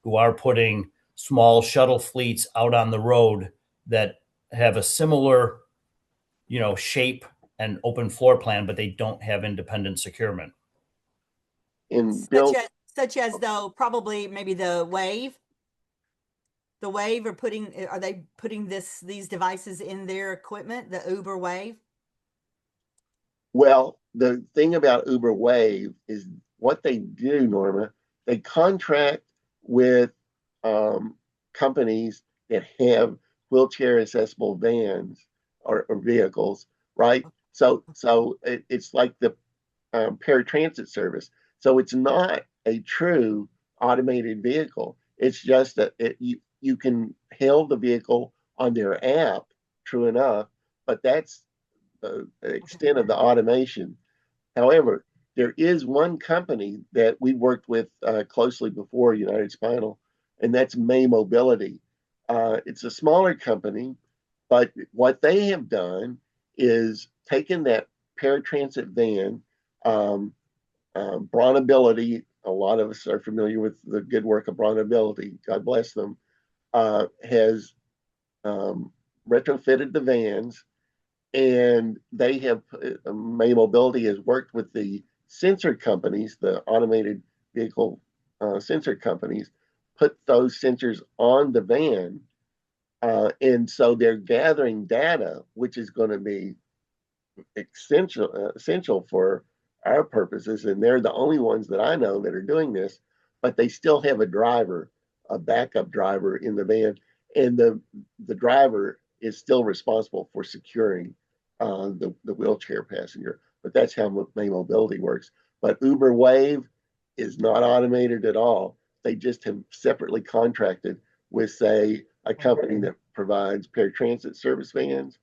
C: who are putting small shuttle fleets out on the road that have a similar, shape and open floor plan, but they don't have independent securement.
A: Such as though probably maybe the Wave. The Wave are they putting these devices in their equipment, the Uber Wave?
B: Well, the thing about Uber Wave is what they do, Norma, they contract with companies that have wheelchair accessible vans or vehicles, right? So it's like the paratransit service. So it's not a true automated vehicle. It's just that you can hail the vehicle on their app, true enough, but that's the extent of the automation. However, there is one company that we worked with closely before, United Spinal, and that's May Mobility. It's a smaller company, but what they have done is taken that paratransit van, Bronability. A lot of us are familiar with the good work of Bronability. God bless them. Has retrofitted the vans, and they have May Mobility has worked with the sensor companies, the automated vehicle sensor companies, put those sensors on the van, and so they're gathering data, which is going to be essential for our purposes, and they're the only ones that I know that are doing this. But they still have a driver, a backup driver in the van, and the driver is still responsible for securing the wheelchair passenger. But that's how May Mobility works. But Uber Wave is not automated at all. They just have separately contracted with, say, a company that provides paratransit service vans,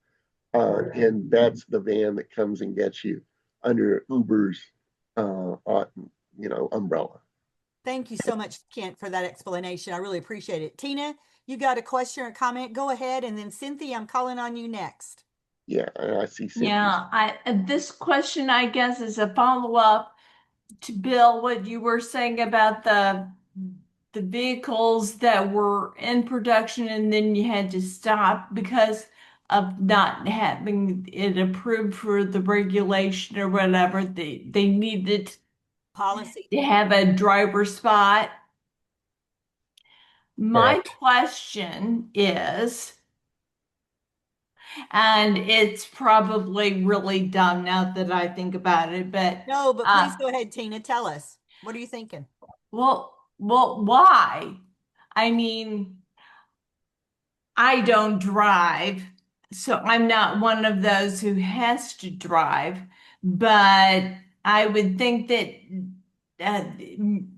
B: and that's the van that comes and gets you under Uber's umbrella.
A: Thank you so much, Kent, for that explanation. I really appreciate it. Tina, you got a question or comment? Go ahead. And then Cynthia, I'm calling on you next.
B: Yeah, I see.
D: Yeah, this question, I guess, is a follow-up to Bill, what you were saying about the vehicles that were in production and then you had to stop because of not having it approved for the regulation or whatever. They needed
A: Policy.
D: to have a driver spot. My
C: Correct.
D: question is, and it's probably really dumb now that I think about it, but
A: No, but please go ahead, Tina. Tell us. What are you thinking?
D: well, why? I mean, I don't drive, so I'm not one of those who has to drive, but I would think that uh,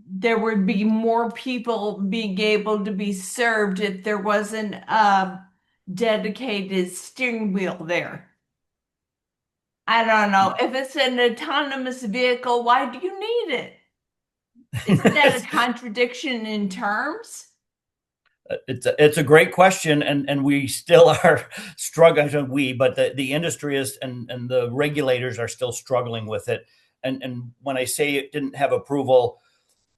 D: there would be more people being able to be served if there wasn't a dedicated steering wheel there. I don't know. If it's an autonomous vehicle, why do you need it? Isn't that a contradiction in terms?
C: It's a great question, and we still are struggling. But the industry is, and the regulators are still struggling with it. And when I say it didn't have approval,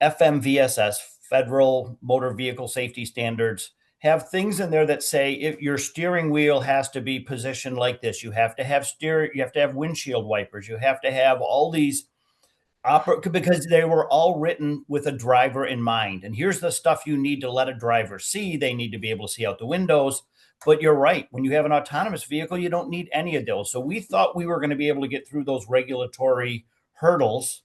C: FMVSS, Federal Motor Vehicle Safety Standards, have things in there that say if your steering wheel has to be positioned like this, you have to have you have to have windshield wipers, you have to have all these because they were all written with a driver in mind. And here's the stuff you need to let a driver see. They need to be able to see out the windows. But you're right. When you have an autonomous vehicle, you don't need any of those. So we thought we were going to be able to get through those regulatory hurdles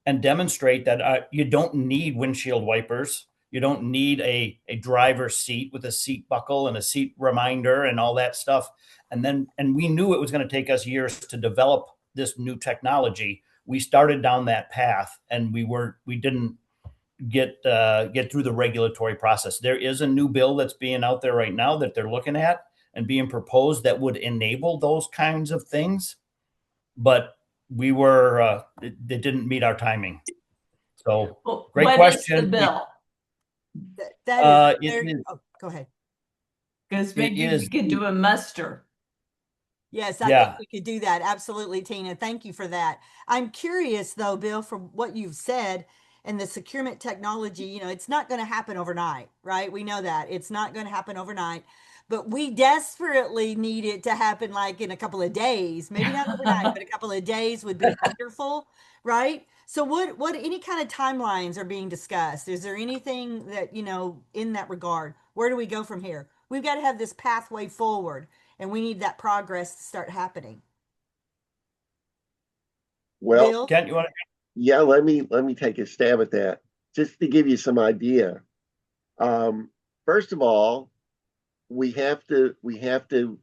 C: and demonstrate that you don't need windshield wipers. You don't need a driver's seat with a seat buckle and a seat reminder and all that stuff. And we knew it was going to take us years to develop this new technology. We started down that path, and we didn't get through the regulatory process. There is a new bill that's being out there right now that they're looking at and being proposed that would enable those kinds of things, but they didn't meet our timing. So
D: Well,
C: great
D: what
C: question.
D: is the bill?
A: That is very, go ahead.
D: Because maybe we could do a muster.
A: Yes, I think we could do that. Absolutely, Tina. Thank you for that. I'm curious, though, Bill, from what you've said and the securement technology, it's not going to happen overnight, right? We know that. It's not going to happen overnight, but we desperately need it to happen like in a couple of days. Maybe not overnight, but a couple of days would be wonderful, right? So any kind of timelines are being discussed? Is there anything that, in that regard? Where do we go from here? We've got to have this pathway forward, and we need that progress to start happening.
B: Well,
A: Bill?
C: Kent, you want to?
B: Yeah, let me take a stab at that, just to give you some idea. First of all, we have to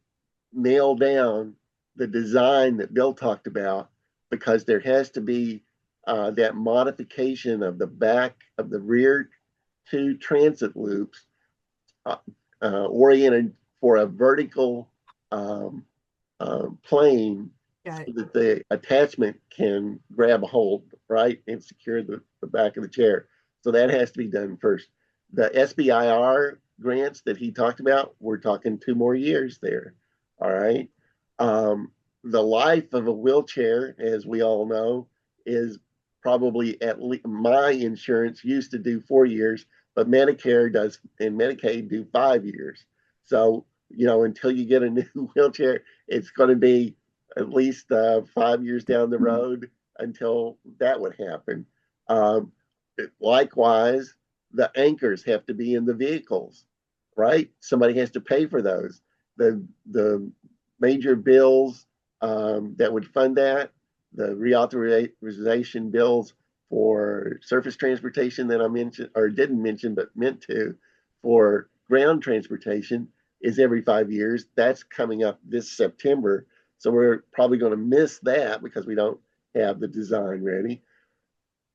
B: nail down the design that Bill talked about, because there has to be that modification of the back of the rear two transit loops oriented for a vertical plane, so that the attachment can grab a hold, right, and secure the back of the chair. So that has to be done first. The SBIR grants that he talked about, we're talking 2 more years there. All right. The life of a wheelchair, as we all know, is probably, at least my insurance used to do 4 years, but Medicare does and Medicaid do 5 years. So, until you get a new wheelchair, it's going to be at least 5 years down the road until that would happen. Likewise, the anchors have to be in the vehicles, right? Somebody has to pay for those. The major bills that would fund that, the reauthorization bills for surface transportation that I mentioned or didn't mention but meant to, for ground transportation is every 5 years. That's coming up this September. So we're probably going to miss that because we don't have the design ready.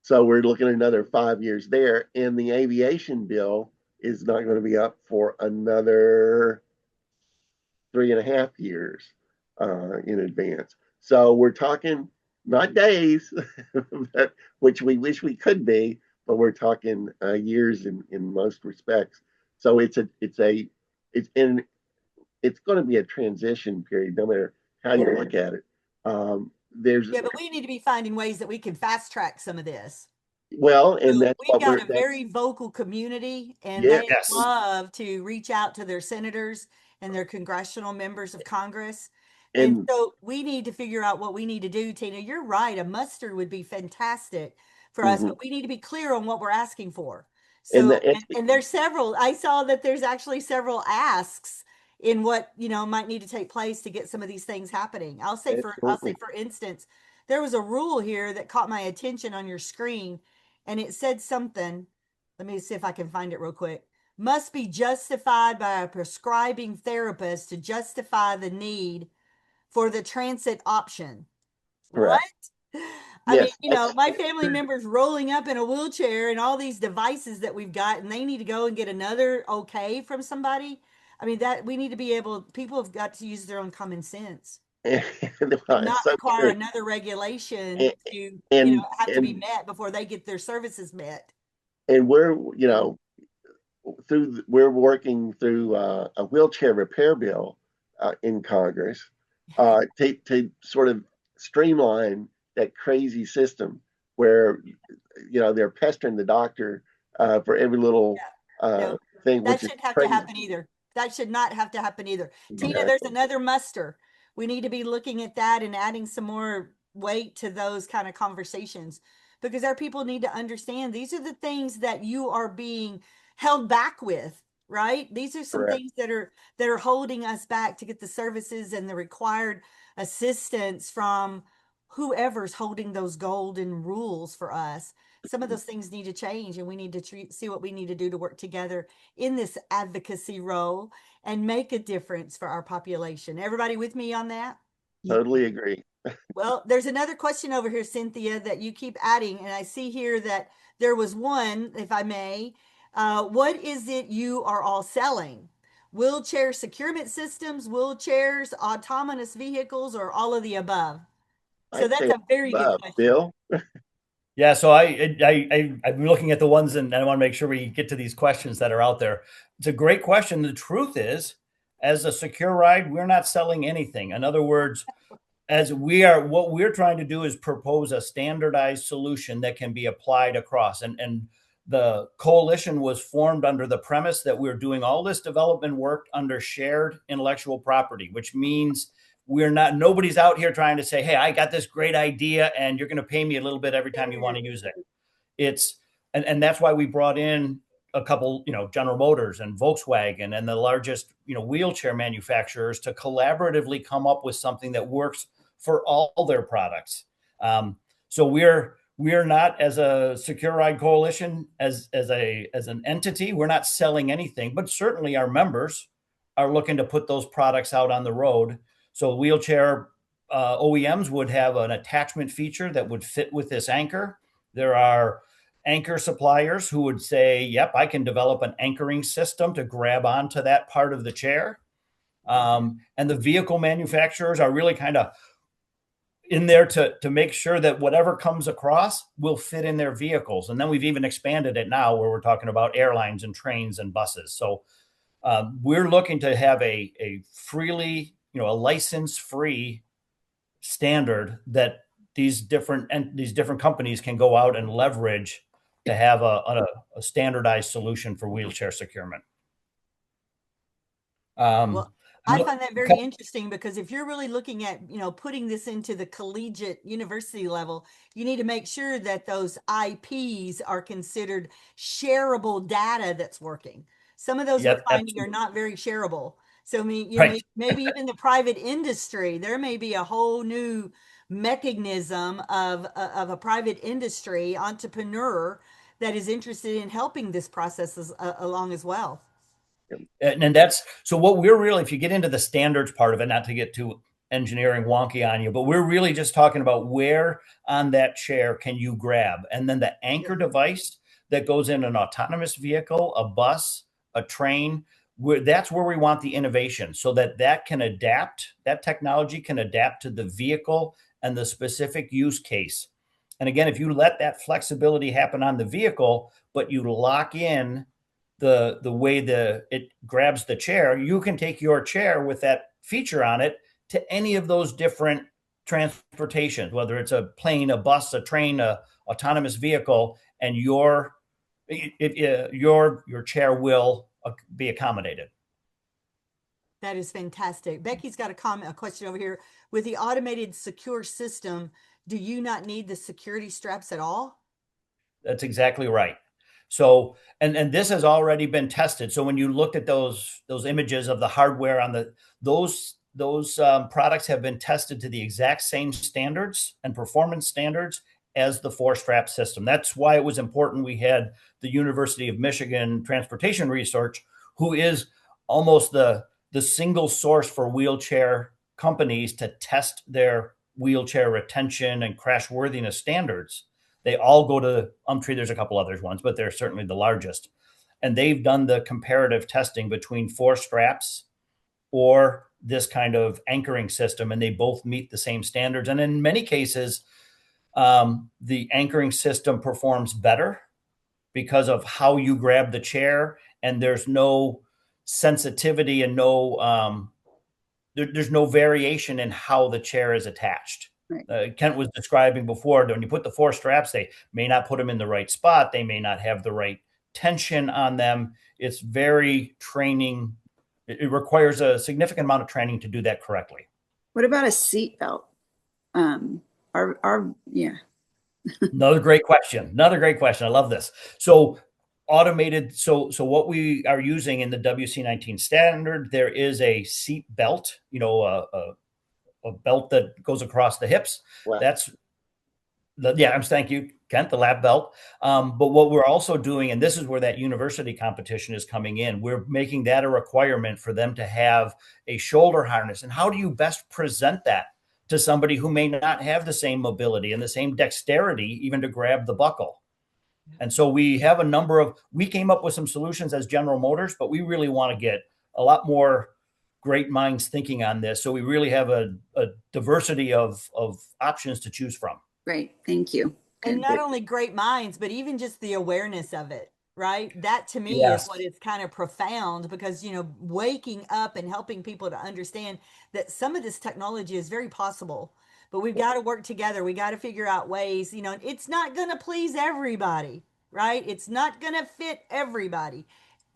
B: So we're looking at another 5 years there. And the aviation bill is not going to be up for another 3.5 years in advance. So we're talking not days, which we wish we could be, but we're talking years in most respects. So it's in it's going to be a transition period, no matter how you look at it. There's
A: Yeah, but we need to be finding ways that we can fast track some of this.
B: well, and
A: So
B: that's
A: we've
B: what
A: got
B: we're
A: a very vocal community, and
B: yeah,
A: they
C: Yes.
A: love to reach out to their senators and their congressional members of Congress. And
B: and
A: so we need to figure out what we need to do. Tina, you're right. A muster would be fantastic for us,
B: mhm.
A: but we need to be clear on what we're asking for.
B: And
A: So,
B: the
A: and there's several, I saw that there's actually several asks in what, might need to take place to get some of these things happening. I'll say
B: absolutely
A: for instance, there was a rule here that caught my attention on your screen, and it said something. Let me see if I can find it real quick. Must be justified by a prescribing therapist to justify the need for the transit option. What?
B: correct.
A: I mean,
B: Yes, that's
A: my family members rolling up in a wheelchair and all these devices that we've got, and they need to go and get another okay from somebody. I mean, that we need to be able, people have got to use their own common sense
B: and,
A: and
B: well, it's
A: not
B: so
A: require
B: true.
A: another regulation
B: And
A: to,
B: and
A: have to be
B: and,
A: met before they get their services met.
B: and we're working through a wheelchair repair bill in Congress to sort of streamline that crazy system where they're pestering the doctor for every little uh,
A: No,
B: thing,
A: that
B: which is
A: shouldn't have to
B: crazy.
A: happen either. That should not have to happen either. Tina, there's
B: Exactly.
A: another muster. We need to be looking at that and adding some more weight to those kind of conversations because our people need to understand these are the things that you are being held back with, right? These are some
B: Correct.
A: things that are holding us back to get the services and the required assistance from whoever's holding those golden rules for us. Some of those things need to change, and we need to see what we need to do to work together in this advocacy role and make a difference for our population. Everybody with me on that?
B: Totally agree.
A: Well, there's another question over here, Cynthia, that you keep adding, and I see here that there was one, if I may. What is it you are all selling? Wheelchair securement systems, wheelchairs, autonomous vehicles, or all of the above? So
B: I'd
A: that's
B: say
A: a very good
B: above,
A: question.
B: Bill.
C: Yeah, so I've been looking at the ones, and I want to make sure we get to these questions that are out there. It's a great question. The truth is, as a SecureRide, we're not selling anything. In other words, what we're trying to do is propose a standardized solution that can be applied across. And the coalition was formed under the premise that we're doing all this development work under shared intellectual property, which means nobody's out here trying to say, hey, I got this great idea and you're going to pay me a little bit every time you want to use it. And that's why we brought in a couple, General Motors and Volkswagen and the largest, wheelchair manufacturers to collaboratively come up with something that works for all their products. So we're not, as a SecureRide coalition, as an entity, we're not selling anything, but certainly our members are looking to put those products out on the road. So wheelchair OEMs would have an attachment feature that would fit with this anchor. There are anchor suppliers who would say, yep, I can develop an anchoring system to grab onto that part of the chair. And the vehicle manufacturers are really kind of in there to make sure that whatever comes across will fit in their vehicles. And then we've even expanded it now where we're talking about airlines and trains and buses. So we're looking to have a freely, a license-free standard that these different companies can go out and leverage to have a standardized solution for wheelchair securement.
A: Well, I find that very interesting because if you're really looking at, putting this into the collegiate university level, you need to make sure that those IPs are considered shareable data that's working. Some of those we're
C: Yep,
A: finding are
C: absolutely.
A: not very shareable. So, I mean,
C: Right.
A: maybe even the private industry, there may be a whole new mechanism of a private industry entrepreneur that is interested in helping this process along as well.
C: And that's so what we're really, if you get into the standards part of it, not to get too engineering wonky on you, but we're really just talking about where on that chair can you grab. And then the anchor device that goes in an autonomous vehicle, a bus, a train, that's where we want the innovation so that that can adapt, that technology can adapt to the vehicle and the specific use case. And again, if you let that flexibility happen on the vehicle, but you lock in the way it grabs the chair, you can take your chair with that feature on it to any of those different transportations, whether it's a plane, a bus, a train, a autonomous vehicle, and your chair will be accommodated.
A: That is fantastic. Becky's got a question over here. With the automated secure system, do you not need the security straps at all?
C: That's exactly right. So, and this has already been tested. So when you looked at those images of the hardware on those products have been tested to the exact same standards and performance standards as the 4-strap system. That's why it was important. We had the University of Michigan Transportation Research, who is almost the single source for wheelchair companies to test their wheelchair retention and crash worthiness standards. They all go to Umtree. There's a couple other ones, but they're certainly the largest. And they've done the comparative testing between 4 straps or this kind of anchoring system, and they both meet the same standards. And in many cases, the anchoring system performs better because of how you grab the chair, and there's no sensitivity and there's no variation in how the chair is attached. Right. Kent was describing before, when you put the 4 straps, they may not put them in the right spot. They may not have the right tension on them. It's very training. It requires a significant amount of training to do that correctly.
E: What about a seat belt? Yeah.
C: Another great question. I love this. So automated. So what we are using in the WC19 standard, there is a seat belt, a belt that goes across the hips. Wow. Thank you, Kent, the lap belt. But what we're also doing, and this is where that university competition is coming in, we're making that a requirement for them to have a shoulder harness. And how do you best present that to somebody who may not have the same mobility and the same dexterity even to grab the buckle? And so we have we came up with some solutions as General Motors, but we really want to get a lot more great minds thinking on this. So we really have a diversity of options to choose from.
E: Great. Thank you.
A: And not only great minds, but even just the awareness of it, right? That to me is what is kind of profound, because, waking up and helping people to understand that some of this technology is very possible, but we've got to work together. We got to figure out ways, it's not going to please everybody, right? It's not going to fit everybody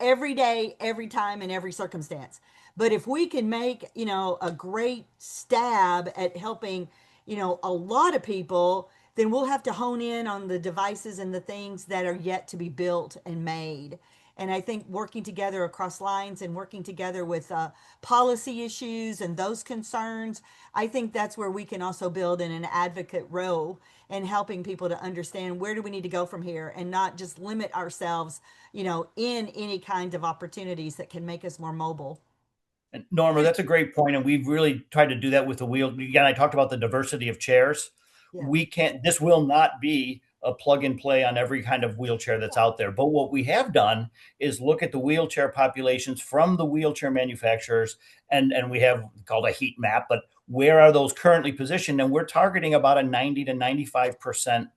A: every day, every time, in every circumstance. But if we can make, a great stab at helping, a lot of people, then we'll have to hone in on the devices and the things that are yet to be built and made. And I think working together across lines and working together with policy issues and those concerns, I think that's where we can also build in an advocate role in helping people to understand where do we need to go from here, and not just limit ourselves, in any kind of opportunities that can make us more mobile.
C: And Norma, that's a great point. And we've really tried to do that with the wheel. Again, I talked about the diversity of chairs. Yeah. This will not be a plug and play on every kind of wheelchair that's out there. But what we have done is look at the wheelchair populations from the wheelchair manufacturers, and we have called a heat map, but where are those currently positioned? And we're targeting about a 90 to 95%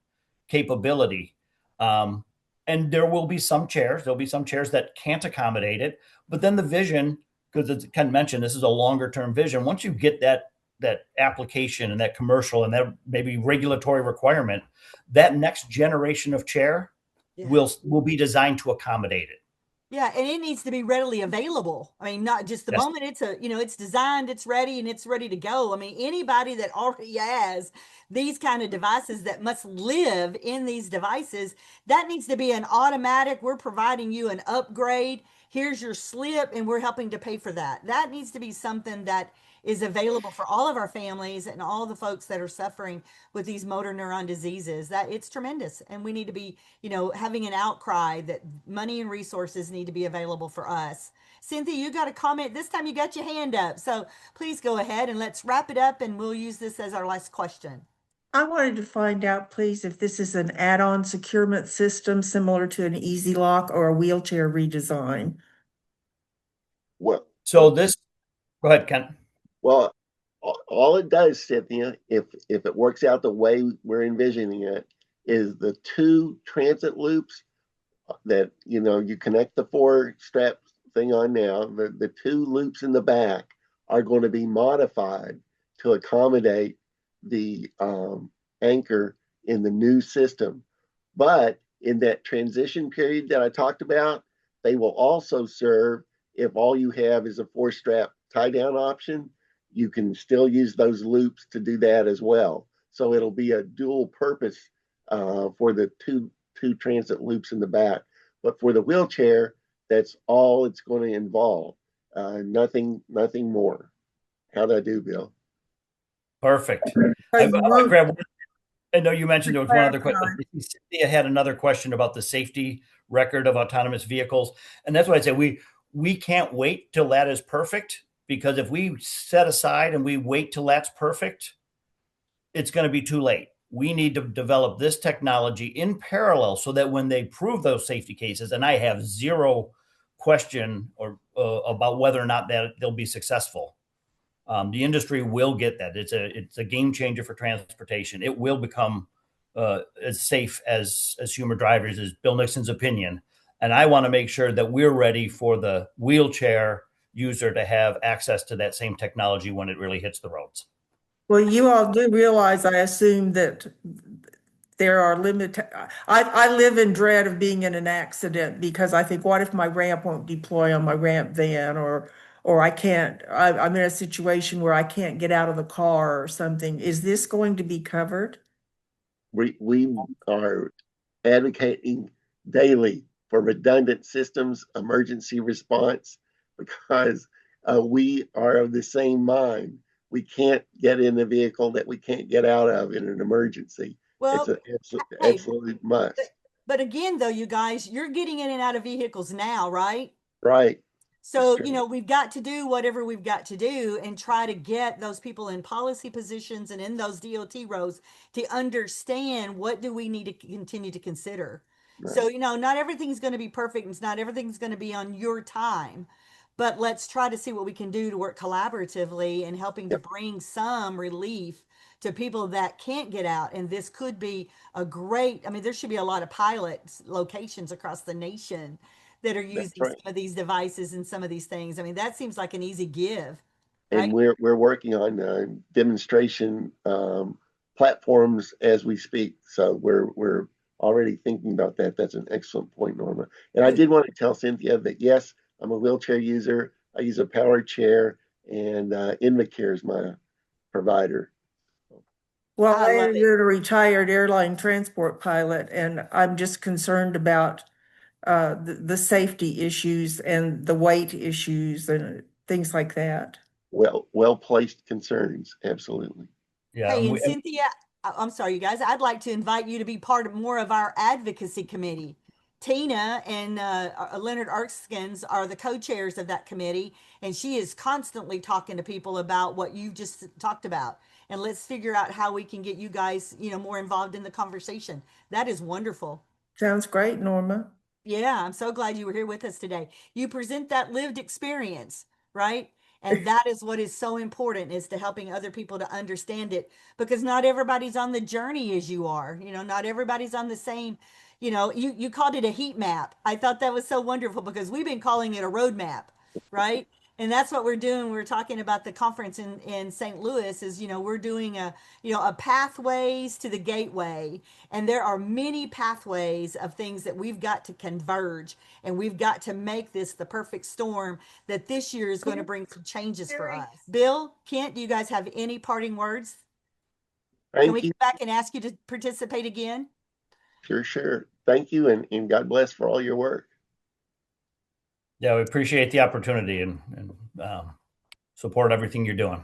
C: capability. And there will be some chairs that can't accommodate it, but then the vision, because as Ken mentioned, this is a longer term vision. Once you get that application and that commercial and that maybe regulatory requirement, that next generation of chair will be designed to accommodate it.
A: Yeah, and it needs to be readily available. I mean, not just the moment it's it's designed, it's ready, and it's ready to go. I mean, anybody that already has these kind of devices that must live in these devices, that needs to be an automatic. We're providing you an upgrade. Here's your slip, and we're helping to pay for that. That needs to be something that is available for all of our families and all the folks that are suffering with these motor neuron diseases. That it's tremendous. And we need to be, having an outcry that money and resources need to be available for us. Cynthia, you got a comment. This time you got your hand up. So please go ahead and let's wrap it up, and we'll use this as our last question.
F: I wanted to find out, please, if this is an add-on securement system similar to an Easy Lock or a wheelchair redesign.
B: Well,
C: So this, go ahead, Ken.
B: well, all it does, Cynthia, if it works out the way we're envisioning it, is the 2 transit loops that you connect the 4-strap thing on now. The 2 loops in the back are going to be modified to accommodate the anchor in the new system. But in that transition period that I talked about, they will also serve if all you have is a 4-strap tie down option. You can still use those loops to do that as well. So it'll be a dual purpose for the two transit loops in the back. But for the wheelchair, that's all it's going to involve. Nothing more. How'd I do, Bill?
C: Perfect.
F: So
C: I
F: you
C: want to
F: won't
C: grab. I know you mentioned there was one other question.
F: clarify.
C: Cynthia had another question about the safety record of autonomous vehicles, and that's what I say. We can't wait till that is perfect, because if we set aside and we wait till that's perfect, it's going to be too late. We need to develop this technology in parallel so that when they prove those safety cases, and I have zero question or about whether or not that they'll be successful, the industry will get that. It's a game changer for transportation. It will become as safe as human drivers, is Bill Nixon's opinion. And I want to make sure that we're ready for the wheelchair user to have access to that same technology when it really hits the roads.
F: Well, you all do realize, I assume, that there are I live in dread of being in an accident, because I think, what if my ramp won't deploy on my ramp van, or I'm in a situation where I can't get out of the car or something. Is this going to be covered?
B: We are advocating daily for redundant systems, emergency response, because we are of the same mind. We can't get in a vehicle that we can't get out of in an emergency.
A: Well,
B: It's an absolute must.
A: but again, though, you guys, you're getting in and out of vehicles now, right?
B: Right.
A: So, we've got to do whatever we've got to do and try to get those people in policy positions and in those DOT roles to understand what do we need to continue to consider.
B: Right.
A: So, not everything's going to be perfect, and not everything's going to be on your time, but let's try to see what we can do to work collaboratively and helping to bring some relief to people that can't get out. And this could be there should be a lot of pilot locations across the nation that are using
B: right.
A: some of these devices and some of these things. I mean, that seems like an easy give.
B: And
A: Right?
B: we're working on demonstration platforms as we speak. So we're already thinking about that. That's an excellent point, Norma. And I did want to tell Cynthia that, yes, I'm a wheelchair user. I use a power chair, and Invacare is my provider.
F: Well,
A: I love it.
F: you're a retired airline transport pilot, and I'm just concerned about the safety issues and the weight issues and things like that.
B: Well placed concerns, absolutely.
C: Yeah.
A: Hey, and Cynthia, I'm sorry, you guys, I'd like to invite you to be part of more of our advocacy committee. Tina and Leonard Arkskins are the co-chairs of that committee, and she is constantly talking to people about what you just talked about. And let's figure out how we can get you guys, more involved in the conversation. That is wonderful.
F: Sounds great, Norma.
A: Yeah, I'm so glad you were here with us today. You present that lived experience, right? And that is what is so important, is to helping other people to understand it, because not everybody's on the journey as you are. Not everybody's on the same, you called it a heat map. I thought that was so wonderful, because we've been calling it a roadmap, right? And that's what we're doing. We're talking about the conference in St. Louis is, we're doing a pathways to the gateway. And there are many pathways of things that we've got to converge, and we've got to make this the perfect storm that this year is going to bring some changes for us. Bill, Kent, do you guys have any parting words? Can we
B: Thank you.
A: come back and ask you to participate again?
B: Sure. Thank you, and God bless for all your work.
C: Yeah, we appreciate the opportunity and support everything you're doing.